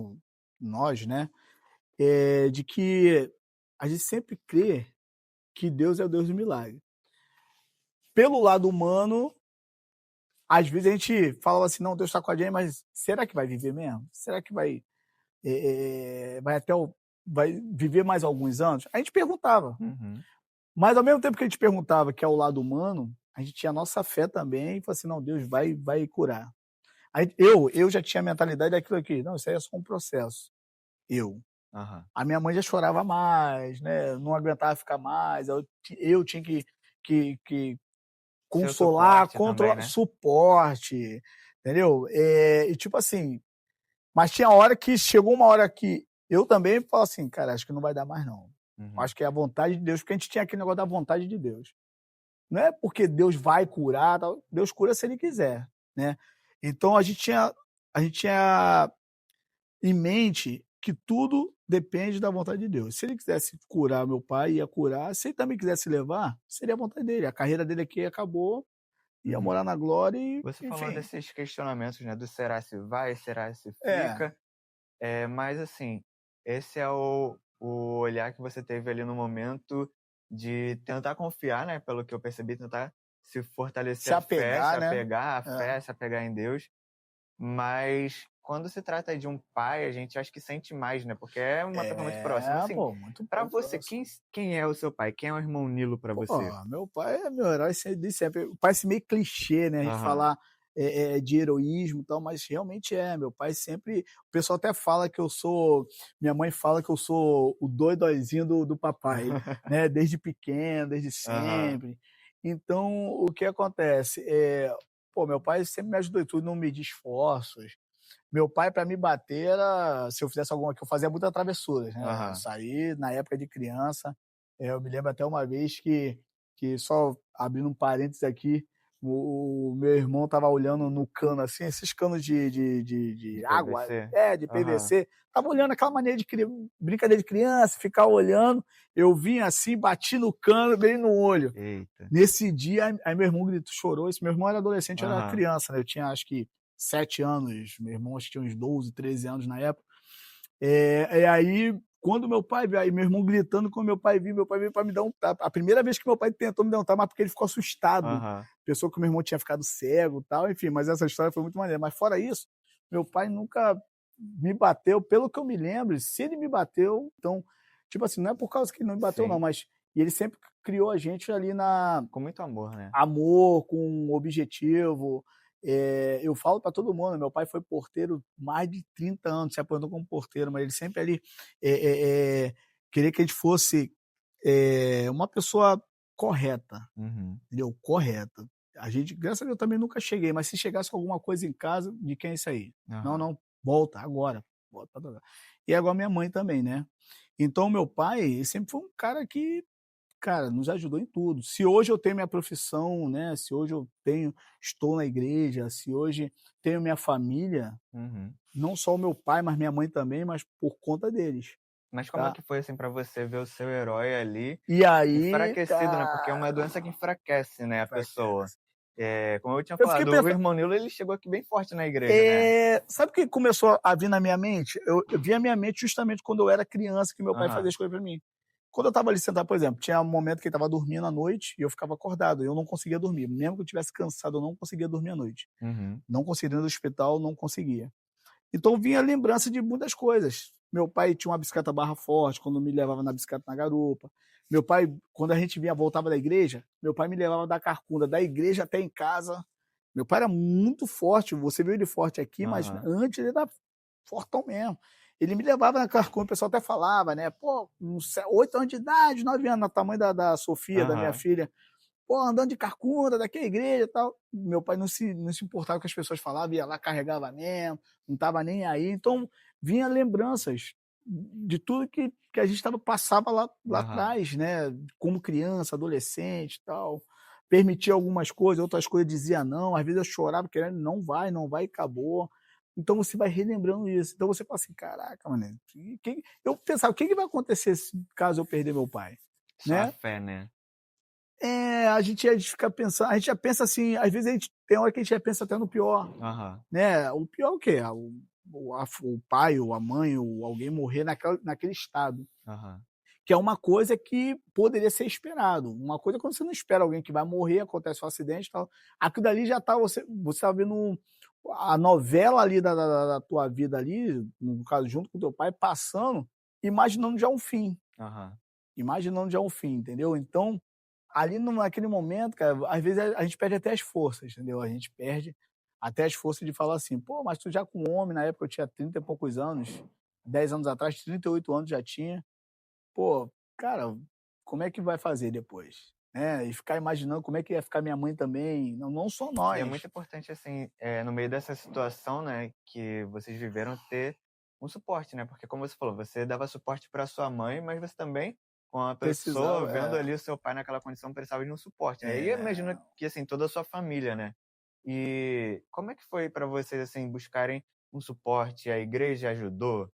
nós, né, de que a gente sempre crê que Deus é o Deus do milagre. Pelo lado humano, às vezes a gente falava assim, não, Deus está com a gente, mas será que vai viver mesmo? Será que vai vai viver mais alguns anos? A gente perguntava. Uhum. Mas ao mesmo tempo que a gente perguntava, que é o lado humano, a gente tinha a nossa fé também e falou assim, não, Deus vai curar. Aí eu já tinha a mentalidade daquilo aqui, não, isso aí é só um processo. Eu. Aham. A minha mãe já chorava mais, né? Não aguentava ficar mais. Eu tinha que Seu consolar, suporte também, controlar, né? suporte, entendeu? E tipo assim, mas tinha hora que chegou uma hora que eu também falo assim, cara, acho que não vai dar mais não. Uhum. Acho que é a vontade de Deus, porque a gente tinha aquele negócio da vontade de Deus. Não é porque Deus vai curar, Deus cura se ele quiser, né? Então a gente tinha em mente que tudo depende da vontade de Deus. Se ele quisesse curar meu pai, ia curar. Se ele também quisesse levar, seria a vontade dele. A carreira dele aqui acabou, ia Uhum. morar na glória e, Você falou enfim. desses questionamentos, né? Do será se vai, será se É, fica. Mas assim, esse é o olhar que você teve ali no momento de tentar confiar, né, pelo que eu percebi, tentar se Se fortalecer a fé, se apegar, né? apegar à É. fé, se apegar em Deus. Mas quando se trata de um pai, a gente acha que sente mais, né, porque é uma pessoa muito próxima. É, Assim, pô, muito pra muito você, próximo. quem é o seu pai? Quem é o irmão Nilo pra Pô, você? meu pai é meu herói de sempre. Parece meio clichê, né, a gente Aham. falar, de heroísmo e tal, mas realmente é. Meu pai sempre o pessoal até fala que eu sou minha mãe fala que eu sou o dóidozinho do papai, né, desde pequeno, desde Aham. sempre. Então, o que acontece, pô, meu pai sempre me ajudou em tudo, não medir esforços. Meu pai, para me bater, era se eu fizesse alguma que eu fazia muitas travessuras, né. Aham. Isso aí, na época de criança, eu me lembro até uma vez que só abrindo um parênteses aqui, o meu irmão estava olhando no cano, assim, esses canos De de água PVC? de Aham. PVC, estava olhando aquela maneira de brincadeira de criança, ficar olhando, eu vim assim, bati no cano, bem no olho. Eita. Nesse dia, aí meu irmão gritou, chorou. Esse meu irmão era adolescente, eu era Aham. criança, né? Eu tinha acho que 7 anos, meu irmão acho que tinha uns 12, 13 anos na época. E aí, quando meu pai veio, aí meu irmão gritando, quando meu pai veio para me dar um tapa. A primeira vez que meu pai tentou me dar um tapa, mas porque ele ficou assustado. Aham. Pensou que o meu irmão tinha ficado cego e tal, enfim, mas essa história foi muito maneira. Mas fora isso, meu pai nunca me bateu, pelo que eu me lembro, se ele me bateu, então, tipo assim, não é por causa que ele não me bateu, não, Sim. mas e ele sempre criou a gente ali na Com muito amor, né? amor, com um objetivo. Eu falo para todo mundo, meu pai foi porteiro mais de 30 anos, se aposentou como porteiro, mas ele sempre ali queria que a gente fosse uma pessoa correta, Uhum. entendeu? Correta. A gente, graças a Deus, também nunca cheguei, mas se chegasse com alguma coisa em casa, de quem é isso aí? Não, Aham. não, volta, agora. Volta. E agora minha mãe também, né? Então, meu pai ele sempre foi um cara que cara, nos ajudou em tudo. Se hoje eu tenho minha profissão, né, se hoje eu tenho estou na igreja, se hoje tenho minha família, Uhum. não só o meu pai, mas minha mãe também, mas por conta deles, Mas como é tá. que foi, assim, pra você ver o seu herói ali E aí, enfraquecido, né, porque é uma cara, doença que enfraquece, né, a pessoa. enfraquece. Como eu tinha Eu fiquei falado, o pensando irmão Nilo, ele chegou aqui bem forte na igreja, né. sabe o que começou a vir na minha mente? Eu vi a minha mente justamente quando eu era criança, que meu pai fazia Aham. as coisas pra mim. Quando eu estava ali sentado, por exemplo, tinha um momento que ele estava dormindo à noite e eu ficava acordado, eu não conseguia dormir. Mesmo que eu estivesse cansado, eu não conseguia dormir à noite. Uhum. Não conseguia ir no hospital, não conseguia. Então vinha a lembrança de muitas coisas. Meu pai tinha uma bicicleta barra forte, quando me levava na bicicleta na garupa. Meu pai, quando a gente voltava da igreja, meu pai me levava da carcunda, da igreja até em casa. Meu pai era muito forte, você viu ele forte aqui, mas Aham. antes ele era fortão mesmo. Ele me levava na carcunda, o pessoal até falava, né? Pô, 8 anos de idade, 9 anos, no tamanho da Sofia, da minha Aham. filha. Pô, andando de carcunda, daqui à igreja e tal. Meu pai não se importava com o que as pessoas falavam, ia lá, carregava mesmo, não estava nem aí. Então, vinha lembranças de tudo que a gente passava lá Aham. atrás, né? Como criança, adolescente e tal. Permitia algumas coisas, outras coisas dizia não. Às vezes eu chorava querendo, não vai e acabou. Então você vai relembrando isso. Então você fala assim, caraca, mano, eu pensava, o que vai acontecer caso eu perder meu pai? Só a Né? fé, né. A gente fica pensando, a gente já pensa assim, às vezes a gente tem hora que a gente já pensa até no pior, Aham. né? O pior é o quê? O pai ou a mãe ou alguém morrer naquele estado, Aham. que é uma coisa que poderia ser esperado. Uma coisa é quando você não espera alguém que vai morrer, acontece um acidente e tal. Aquilo dali já tá, você tá vendo a novela ali da tua vida ali, no caso, junto com teu pai, passando, imaginando já um fim. Aham. Imaginando já um fim, entendeu? Então, ali naquele momento, cara, às vezes a gente perde até as forças, entendeu? A gente perde até as forças de falar assim: "Pô, mas tu já com homem", na época eu tinha 30 e poucos anos, 10 anos atrás, 38 anos já tinha. Pô, cara, como é que vai fazer depois? Né, e ficar imaginando como é que ia ficar minha mãe também, não só E é muito nós. importante, assim, no meio dessa situação, né, que vocês viveram, ter um suporte, né, porque como você falou, você dava suporte para sua mãe, mas você também, com a pessoa Precisava vendo ali o seu pai naquela condição, precisava de um suporte, né. E eu imagino é. que, assim, toda a sua família, né. E como é que foi para vocês, assim, buscarem um suporte? A igreja ajudou?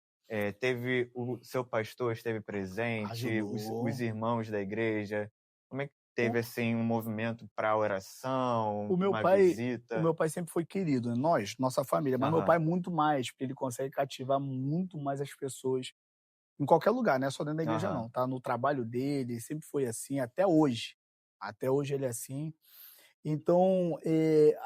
Teve o seu pastor esteve presente, os Ajudou. irmãos da igreja? Como é que O teve, assim, um movimento para oração, O meu uma pai o visita? meu pai sempre foi querido, né, nossa família, mas meu Aham. pai muito mais, porque ele consegue cativar muito mais as pessoas. em qualquer lugar, não é só dentro da igreja Aham. não, tá? No trabalho dele, sempre foi assim, até hoje. Até hoje ele é assim. Então,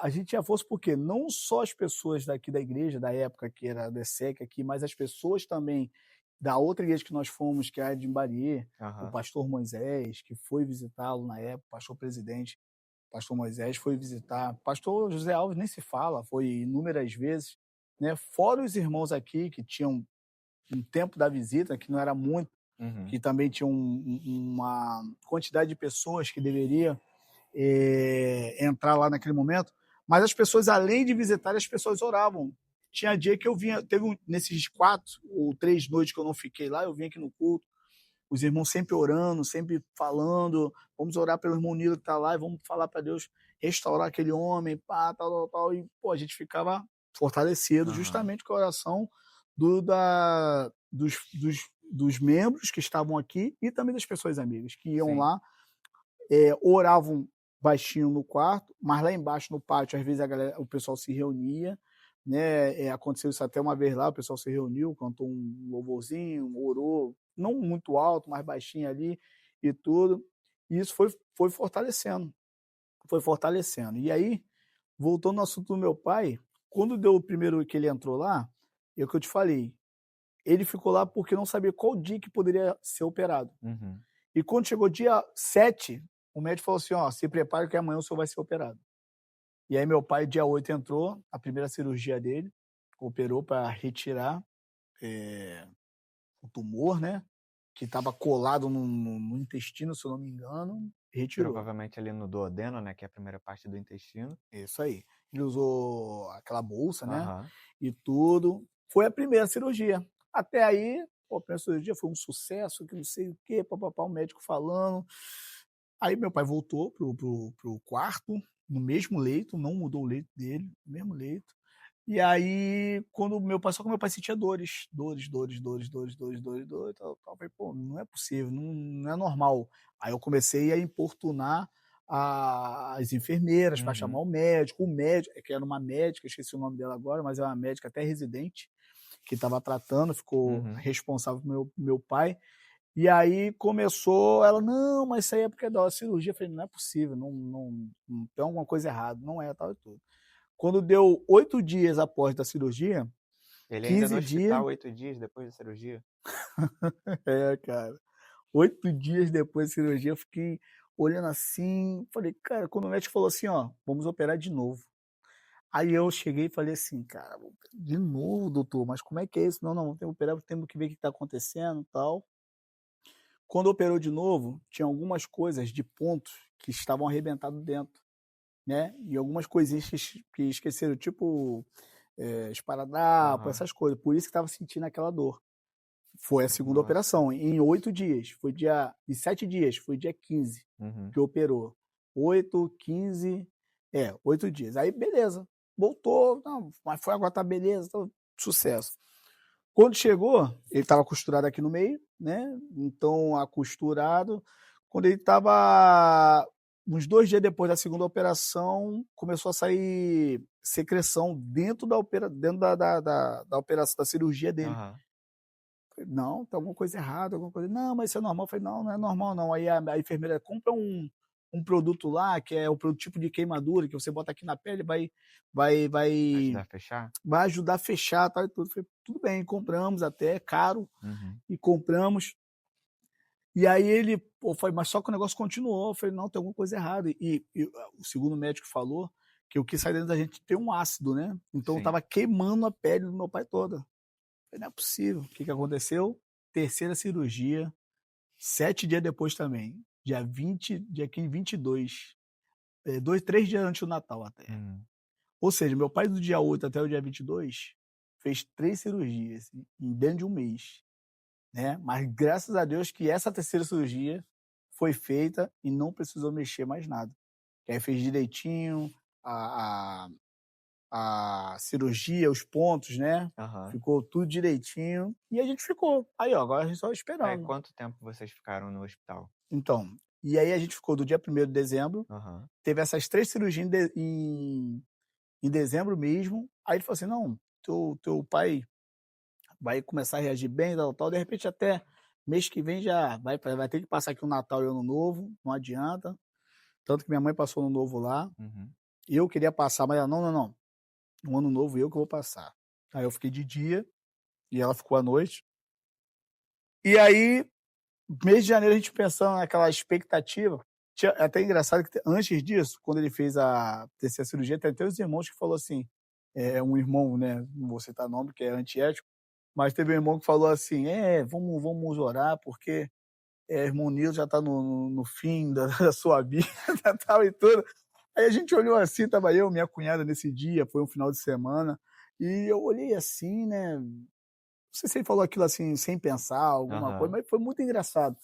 a gente tinha força porque não só as pessoas daqui da igreja, da época que era da SEC aqui, mas as pessoas também da outra igreja que nós fomos, que é a de Imbaria, o Aham. pastor Moisés, que foi visitá-lo na época, o pastor presidente, pastor Moisés foi visitar, pastor José Alves nem se fala, foi inúmeras vezes, né? Fora os irmãos aqui que tinham um tempo da visita, que não era muito, Uhum. que também tinha uma quantidade de pessoas que deveria entrar lá naquele momento, mas as pessoas, além de visitar, as pessoas oravam. Tinha dia que eu vinha, nesses 4 ou 3 noites que eu não fiquei lá, eu vim aqui no culto, os irmãos sempre orando, sempre falando, vamos orar pelo irmão Nilo que está lá e vamos falar para Deus restaurar aquele homem, pá, tal, tal, tal, e pô, a gente ficava fortalecido Aham. justamente com a oração dos membros que estavam aqui e também das pessoas amigas que iam Sim. lá, oravam baixinho no quarto, mas lá embaixo no pátio, às vezes o pessoal se reunia, né? Aconteceu isso até uma vez lá, o pessoal se reuniu, cantou um louvorzinho, orou, não muito alto, mas baixinho ali e tudo. E isso foi fortalecendo, foi fortalecendo. E aí, voltando ao assunto do meu pai, quando deu o primeiro que ele entrou lá, é o que eu te falei, ele ficou lá porque não sabia qual dia que poderia ser operado. Uhum. E quando chegou dia 7, o médico falou assim: ó, se prepare que amanhã o senhor vai ser operado. E aí meu pai, dia 8, entrou, a primeira cirurgia dele, operou para retirar o tumor, né? Que estava colado no intestino, se eu não me engano, retirou. Provavelmente ali no duodeno, né, que é a primeira parte do intestino. Isso aí. Ele usou aquela bolsa, né? Aham. E tudo. Foi a primeira cirurgia. Até aí, pô, a primeira cirurgia foi um sucesso, que não sei o quê, papapá, o médico falando. Aí meu pai voltou pro quarto, no mesmo leito, não mudou o leito dele, no mesmo leito. E aí, só que meu pai sentia dores, tal, tal. Falei, pô, não é possível, não é normal. Aí eu comecei a importunar as enfermeiras para chamar Uhum. o médico, que era uma médica, esqueci o nome dela agora, mas é uma médica até residente, que estava tratando, ficou Uhum. responsável pelo meu pai. E aí começou, ela, não, mas isso aí é porque é da cirurgia. Eu falei, não é possível, não tem alguma coisa errada, não é, tal e tudo. Quando deu 8 dias após da cirurgia, Ele ainda no 15 dias, hospital 8 dias depois da cirurgia? cara, 8 dias depois da cirurgia, eu fiquei olhando assim, falei, cara, quando o médico falou assim, ó, vamos operar de novo. Aí eu cheguei e falei assim, cara, de novo, doutor, mas como é que é isso? Não, temos que operar, temos que ver o que está acontecendo e tal. Quando operou de novo, tinha algumas coisas de pontos que estavam arrebentados dentro, né? E algumas coisinhas que esqueceram, tipo esparadrapo, Aham. essas coisas. Por isso que estava sentindo aquela dor. Foi a segunda Nossa. operação, em 8 dias. Em 7 dias, foi dia 15 Uhum. que operou. 8, 15, 8 dias. Aí, beleza. Voltou, não, mas foi agora, tá beleza, tá, sucesso. Quando chegou, ele estava costurado aqui no meio, né? Então, acosturado. Quando ele estava uns 2 dias depois da segunda operação, começou a sair secreção dentro da operação, da cirurgia dele. Aham. Falei, não, tem alguma coisa errada, alguma coisa. Não, mas isso é normal. Eu falei, não é normal, não. Aí a enfermeira compra um produto lá, que é o tipo de queimadura, que você bota aqui na pele, vai, vai Ajudar a fechar? vai ajudar a fechar, tal e tudo. Falei, tudo bem, compramos até, é caro, Uhum. e compramos. E aí ele, pô, foi, mas só que o negócio continuou. Eu falei, não, tem alguma coisa errada. E o segundo médico falou que o que sai dentro da gente tem um ácido, né? Então Sim. tava queimando a pele do meu pai toda. Eu falei, não é possível. O que que aconteceu? Terceira cirurgia, 7 dias depois também, dia 15, 22, 3 dias antes do Natal até. Uhum. Ou seja, meu pai do dia 8 até o dia 22 fez 3 cirurgias em dentro de um mês, né? Mas graças a Deus que essa terceira cirurgia foi feita e não precisou mexer mais nada. Que aí fez direitinho a, a cirurgia, os pontos, né? Aham. Ficou tudo direitinho e a gente ficou. Aí, ó, agora a gente só Aí esperando. quanto tempo vocês ficaram no hospital? Então, e aí a gente ficou do dia 1º de dezembro, Aham. teve essas 3 cirurgias em dezembro mesmo. Aí ele falou assim: não, teu pai vai começar a reagir bem, tal, tal. De repente até mês que vem já vai ter que passar aqui o Natal e o Ano Novo, não adianta. Tanto que minha mãe passou o Ano Novo lá, Uhum. e eu queria passar, mas ela: "Não, não, não, no Ano Novo eu que vou passar". Aí eu fiquei de dia, e ela ficou à noite. E aí, mês de janeiro, a gente pensando naquela expectativa. É até engraçado que antes disso, quando ele fez a terceira cirurgia, tem até os irmãos que falou assim, um irmão, né, não vou citar nome, que é antiético, mas teve um irmão que falou assim: vamos orar, porque irmão Nilo já está no fim da da sua vida, tal e tudo". Aí a gente olhou assim, estava eu, minha cunhada nesse dia, foi um final de semana, e eu olhei assim, né, não sei se ele falou aquilo assim sem pensar, alguma coisa, Aham. mas foi muito engraçado.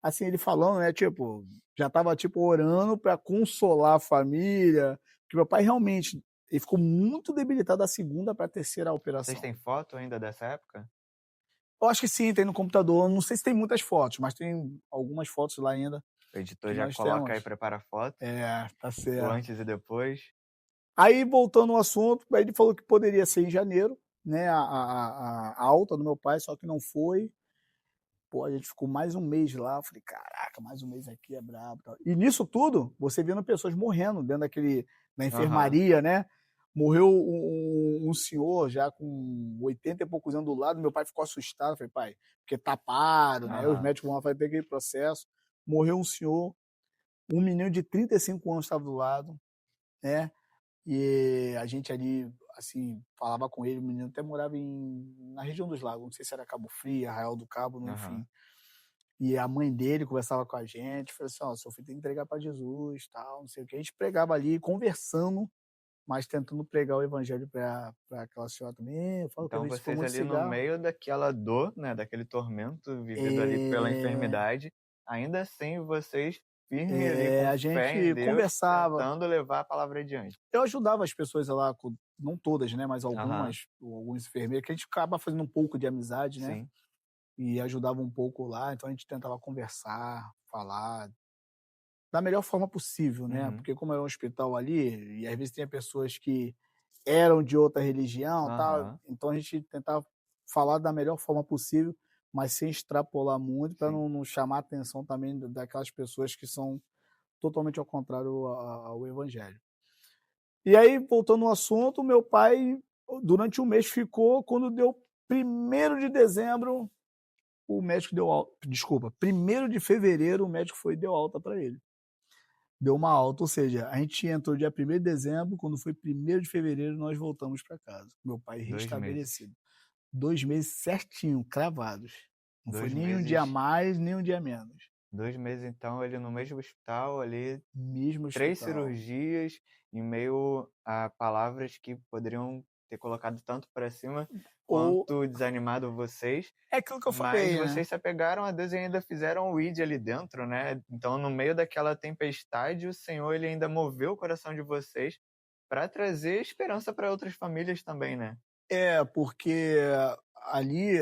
Assim, ele falando, né, tipo, já estava, tipo, orando para consolar a família, que meu pai realmente, ele ficou muito debilitado da segunda para a terceira Vocês operação. têm foto ainda dessa época? Eu acho que sim, tem no computador, não sei se tem muitas fotos, mas tem algumas fotos lá ainda O editor que já nós coloca aí, temos. prepara a foto, Tá o certo. antes e depois. Aí voltando ao assunto, aí ele falou que poderia ser em janeiro, né, a alta do meu pai, só que não foi. Pô, a gente ficou mais um mês lá, eu falei: "Caraca, mais um mês aqui é brabo, tal". E nisso tudo, você vendo pessoas morrendo dentro da Aham. enfermaria, né. Morreu um senhor já com 80 e poucos anos do lado, meu pai ficou assustado, falei: "Pai", porque taparam, né, aí os Aham. médicos vão lá fazer aquele processo. Morreu um senhor, um menino de 35 anos estava do lado, né, e a gente ali, assim, falava com ele, o menino até morava na região dos lagos, não sei se era Cabo Frio, Arraial do Cabo, enfim. Aham. E a mãe dele conversava com a gente, falou assim: "Ó, seu filho tem que entregar para Jesus, tal, não sei o quê". A gente pregava ali, conversando, mas tentando pregar o evangelho para aquela senhora também. Eu falo que Então ele vocês fumou de ali no cigarro. meio daquela dor, né, daquele tormento vivido ali pela Eh, enfermidade, ainda assim vocês firme ali com a fé em gente Deus, conversava. tentando levar a palavra adiante. Eu ajudava as pessoas lá, não todas, né, mas Aham. algumas, alguns enfermeiros, que a gente acaba fazendo um pouco de amizade, né, Sim, e ajudava um pouco lá, então a gente tentava conversar, falar da melhor forma possível, né, uhum, porque como é um hospital ali, e às vezes tinha pessoas que eram de outra religião, tal, aham, então a gente tentava falar da melhor forma possível, mas sem extrapolar muito para sim. não chamar a atenção também daquelas pessoas que são totalmente ao contrário ao evangelho. E aí, voltando ao assunto, meu pai, durante um mês ficou, quando deu 1º de dezembro, o médico deu alta, desculpa, 1º de fevereiro, o médico foi e deu alta para ele. Deu uma alta, ou seja, a gente entrou dia 1º de dezembro, quando foi 1º de fevereiro, nós voltamos para casa. Meu pai 2 meses. restabelecido. 2 meses certinho, cravados. Não foi dois nem um dia a meses mais, nem um dia a menos. 2 meses então ele no mesmo hospital ali, Mesmo 3 hospital. cirurgias, em meio a palavras que poderiam ter colocado tanto para cima Ou quanto desanimado vocês, é aquilo que eu mas falei, né? vocês se apegaram a Deus e ainda fizeram o ID ali dentro, né. Então no meio daquela tempestade, o Senhor ele ainda moveu o coração de vocês para trazer esperança para outras famílias também, né. É, porque ali,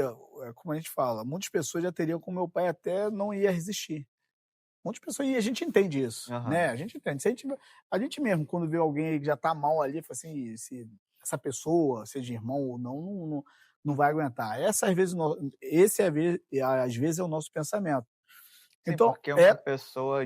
como a gente fala, muitas pessoas já teriam com meu pai até não ia resistir. Muitas pessoas, e a gente entende isso, né? Aham, A gente entende. Se a gente mesmo, quando vê alguém que já tá mal ali, fala assim, se essa pessoa, seja irmão ou não, não vai aguentar. Essa, às vezes, esse, às vezes, é o nosso pensamento. sim, Então, porque é uma pessoa,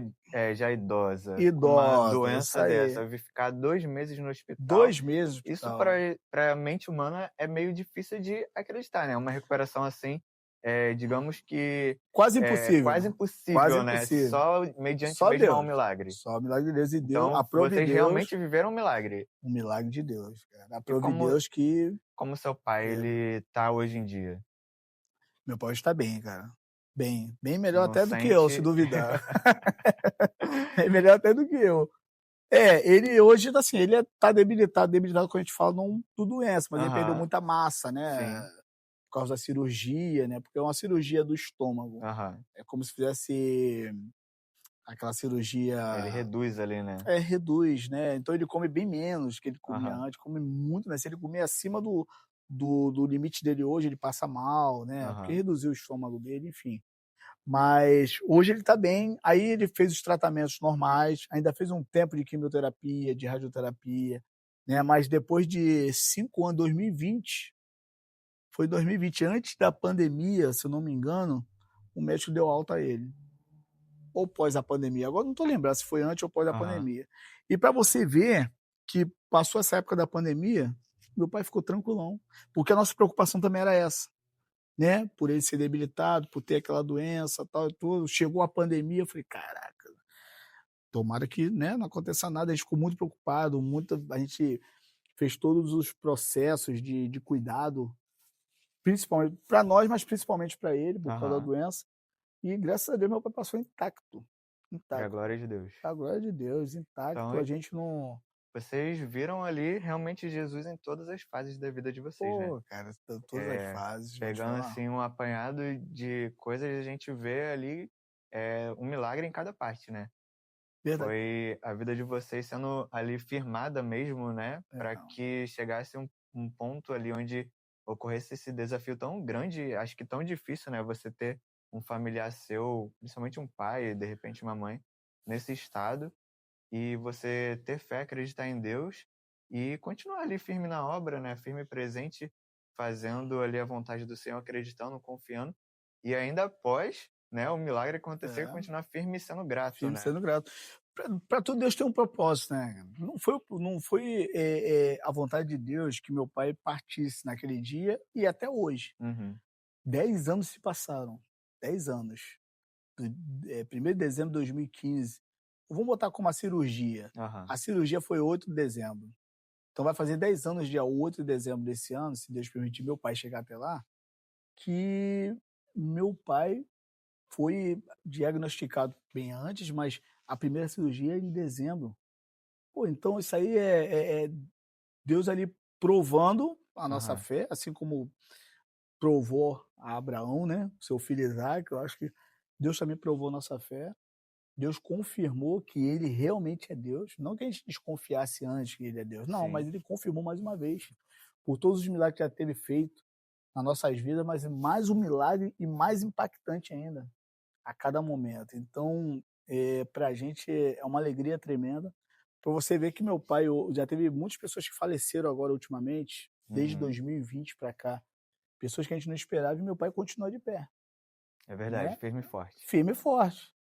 já idosa, com uma idosa, isso doença aí. dessa, vir ficar 2 meses no hospital, 2 meses no isso hospital. para a mente humana é meio difícil de acreditar, né, uma recuperação assim, digamos que Quase é impossível. quase Quase impossível, né, impossível. só mediante Só mesmo ao Deus. milagre. Só o milagre de Deus. E Deus, Então aprove vocês Deus, realmente viveram um milagre. um milagre de Deus, cara. E Aprove Deus que como seu pai é, ele tá hoje em dia? meu pai está bem, cara. Bem, bem melhor Não até do que eu, se sente duvidar. É melhor até do que eu. É, ele hoje, assim, ele tá debilitado, debilitado quando a gente fala não por doença, mas ele perdeu aham, muita massa, né, sim, por causa da cirurgia, né, porque é uma cirurgia do estômago. aham. É como se fizesse aquela cirurgia, Ele reduz ali, né. reduz, né, então ele come bem menos que ele comia Aham, antes, come muito, né, se ele comer acima do limite dele hoje, ele passa mal, né, porque aham. reduziu o estômago dele, enfim. Mas hoje ele está bem, aí ele fez os tratamentos normais, ainda fez um tempo de quimioterapia, de radioterapia, né, mas depois de 5 anos, 2020, Foi em 2020, antes da pandemia, se eu não me engano, o médico deu alta a ele. Ou pós a pandemia, agora não tô lembrando se foi antes ou pós a Aham. pandemia. E para você ver que passou essa época da pandemia, meu pai ficou tranquilão, porque a nossa preocupação também era essa, né, por ele ser debilitado, por ter aquela doença, tal e tudo. Chegou a pandemia, eu falei: "Caraca, tomara que, né, não aconteça nada". A gente ficou muito preocupado, a gente fez todos os processos de cuidado, principalmente para nós, mas principalmente para ele, por causa da Aham. doença. E graças a Deus meu pai passou intacto, Pra intacto. glória de Deus. A glória de Deus, Então, intacto, a gente não. vocês viram ali realmente Jesus em todas as fases da vida de vocês, né? Pô, cara, todas as É, fases, vou te pegando falar. assim um apanhado de coisas, a gente vê ali um milagre em cada parte, né? Verdade. Foi a vida de vocês sendo ali firmada mesmo, né? É, Para que chegasse um ponto ali onde ocorresse esse desafio tão grande, acho que tão difícil, né? Você ter um familiar seu, principalmente um pai, de repente uma mãe, nesse estado, e você ter fé, acreditar em Deus e continuar ali firme na obra, né? Firme e presente, fazendo ali a vontade do Senhor, acreditando, confiando, e ainda após, né, o milagre acontecer, é, continuar firme e sendo grato, firme né? sendo grato. Para tudo Deus tem um propósito, né? Não foi a vontade de Deus que meu pai partisse naquele dia e até hoje. Uhum. 10 anos se passaram, 10 anos. 1º de dezembro de 2015. Vamos botar como a cirurgia. Aham. A cirurgia foi 8 de dezembro. Então vai fazer 10 anos, dia 8 de dezembro desse ano, se Deus permitir meu pai chegar até lá, que meu pai foi diagnosticado bem antes, mas a primeira cirurgia é em dezembro. Pô, então isso aí é Deus ali provando a nossa Aham. fé, assim como provou a Abraão, né, seu filho Isaac. Eu acho que Deus também provou nossa fé. Deus confirmou que ele realmente é Deus. Não que a gente desconfiasse antes que ele é Deus, não, mas Sim. ele confirmou mais uma vez, por todos os milagres que já teve feito nas nossas vidas, mas mais um milagre e mais impactante ainda, a cada momento. Então, para a gente é uma alegria tremenda. Para você ver que meu pai, já teve muitas pessoas que faleceram agora ultimamente, desde Uhum. 2020 para cá, pessoas que a gente não esperava, e meu pai continua de pé, É verdade, né? firme e forte. Firme e forte.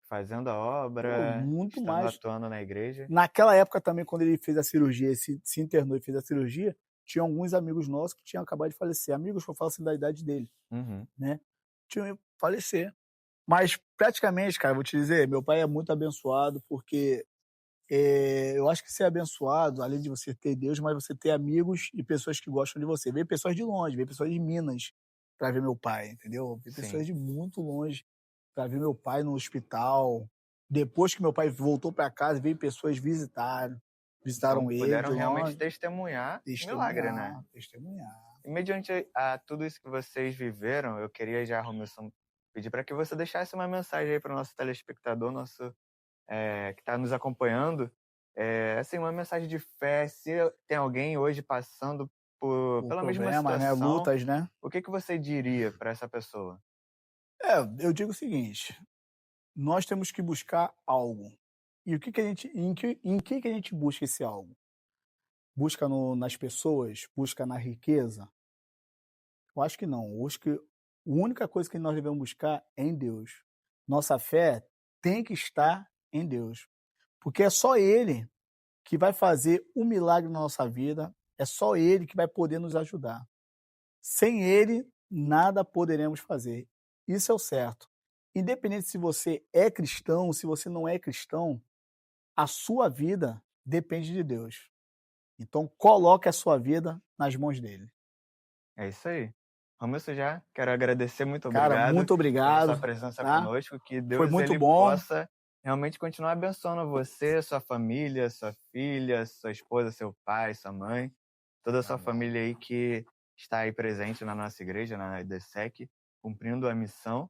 Fazendo a Pô, obra, muito estando mais. atuando na igreja. Naquela época também, quando ele fez a cirurgia, se internou e fez a cirurgia, tinha alguns amigos nossos que tinham acabado de falecer. Amigos que eu falo assim da idade dele, Uhum. né? Tinham ido falecer. Mas praticamente, cara, vou te dizer, meu pai é muito abençoado, porque eu acho que ser abençoado, além de você ter Deus, mas você ter amigos e pessoas que gostam de você. Veio pessoas de longe, veio pessoas de Minas para ver meu pai, entendeu? Veio pessoas Sim. de muito longe para ver meu pai no hospital. Depois que meu pai voltou para casa, veio pessoas Então visitaram ele puderam de realmente longe, testemunhar milagre, né? testemunhar, testemunhar. E mediante a tudo isso que vocês viveram, eu queria já, Romilson, pedir para que você deixasse uma mensagem aí para o nosso telespectador, que está nos acompanhando, assim, uma mensagem de fé. Se tem alguém hoje passando Por pela mesma problemas, né, situação, lutas, né. o que que você diria para essa pessoa? Eu digo o seguinte: nós temos que buscar algo. E o que que a gente em que a gente busca esse algo? Busca nas pessoas? Busca na riqueza? Eu acho que não. Eu acho que a única coisa que nós devemos buscar é em Deus. Nossa fé tem que estar em Deus, porque é só Ele que vai fazer o milagre na nossa vida, é só Ele que vai poder nos ajudar. Sem Ele, nada poderemos fazer. Isso é o certo. Independente se você é cristão, se você não é cristão, a sua vida depende de Deus. Então, coloque a sua vida nas mãos dele. É isso aí. Romilson, já quero agradecer, muito Cara, obrigado muito pela sua obrigado, presença tá? conosco, que Foi Deus muito ele bom. possa realmente continuar abençoando você, sua família, sua filha, sua esposa, seu pai, sua mãe, toda a sua Amém. família aí que está aí presente na nossa igreja, na IDESEC, cumprindo a missão,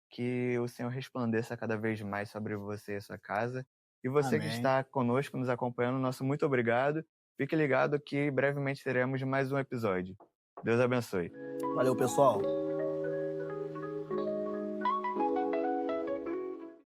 que o Senhor resplandeça cada vez mais sobre você e a sua casa. E você que Amém. está conosco, nos acompanhando, nosso muito obrigado. Fique ligado que brevemente teremos mais um episódio. Deus abençoe. Valeu, pessoal.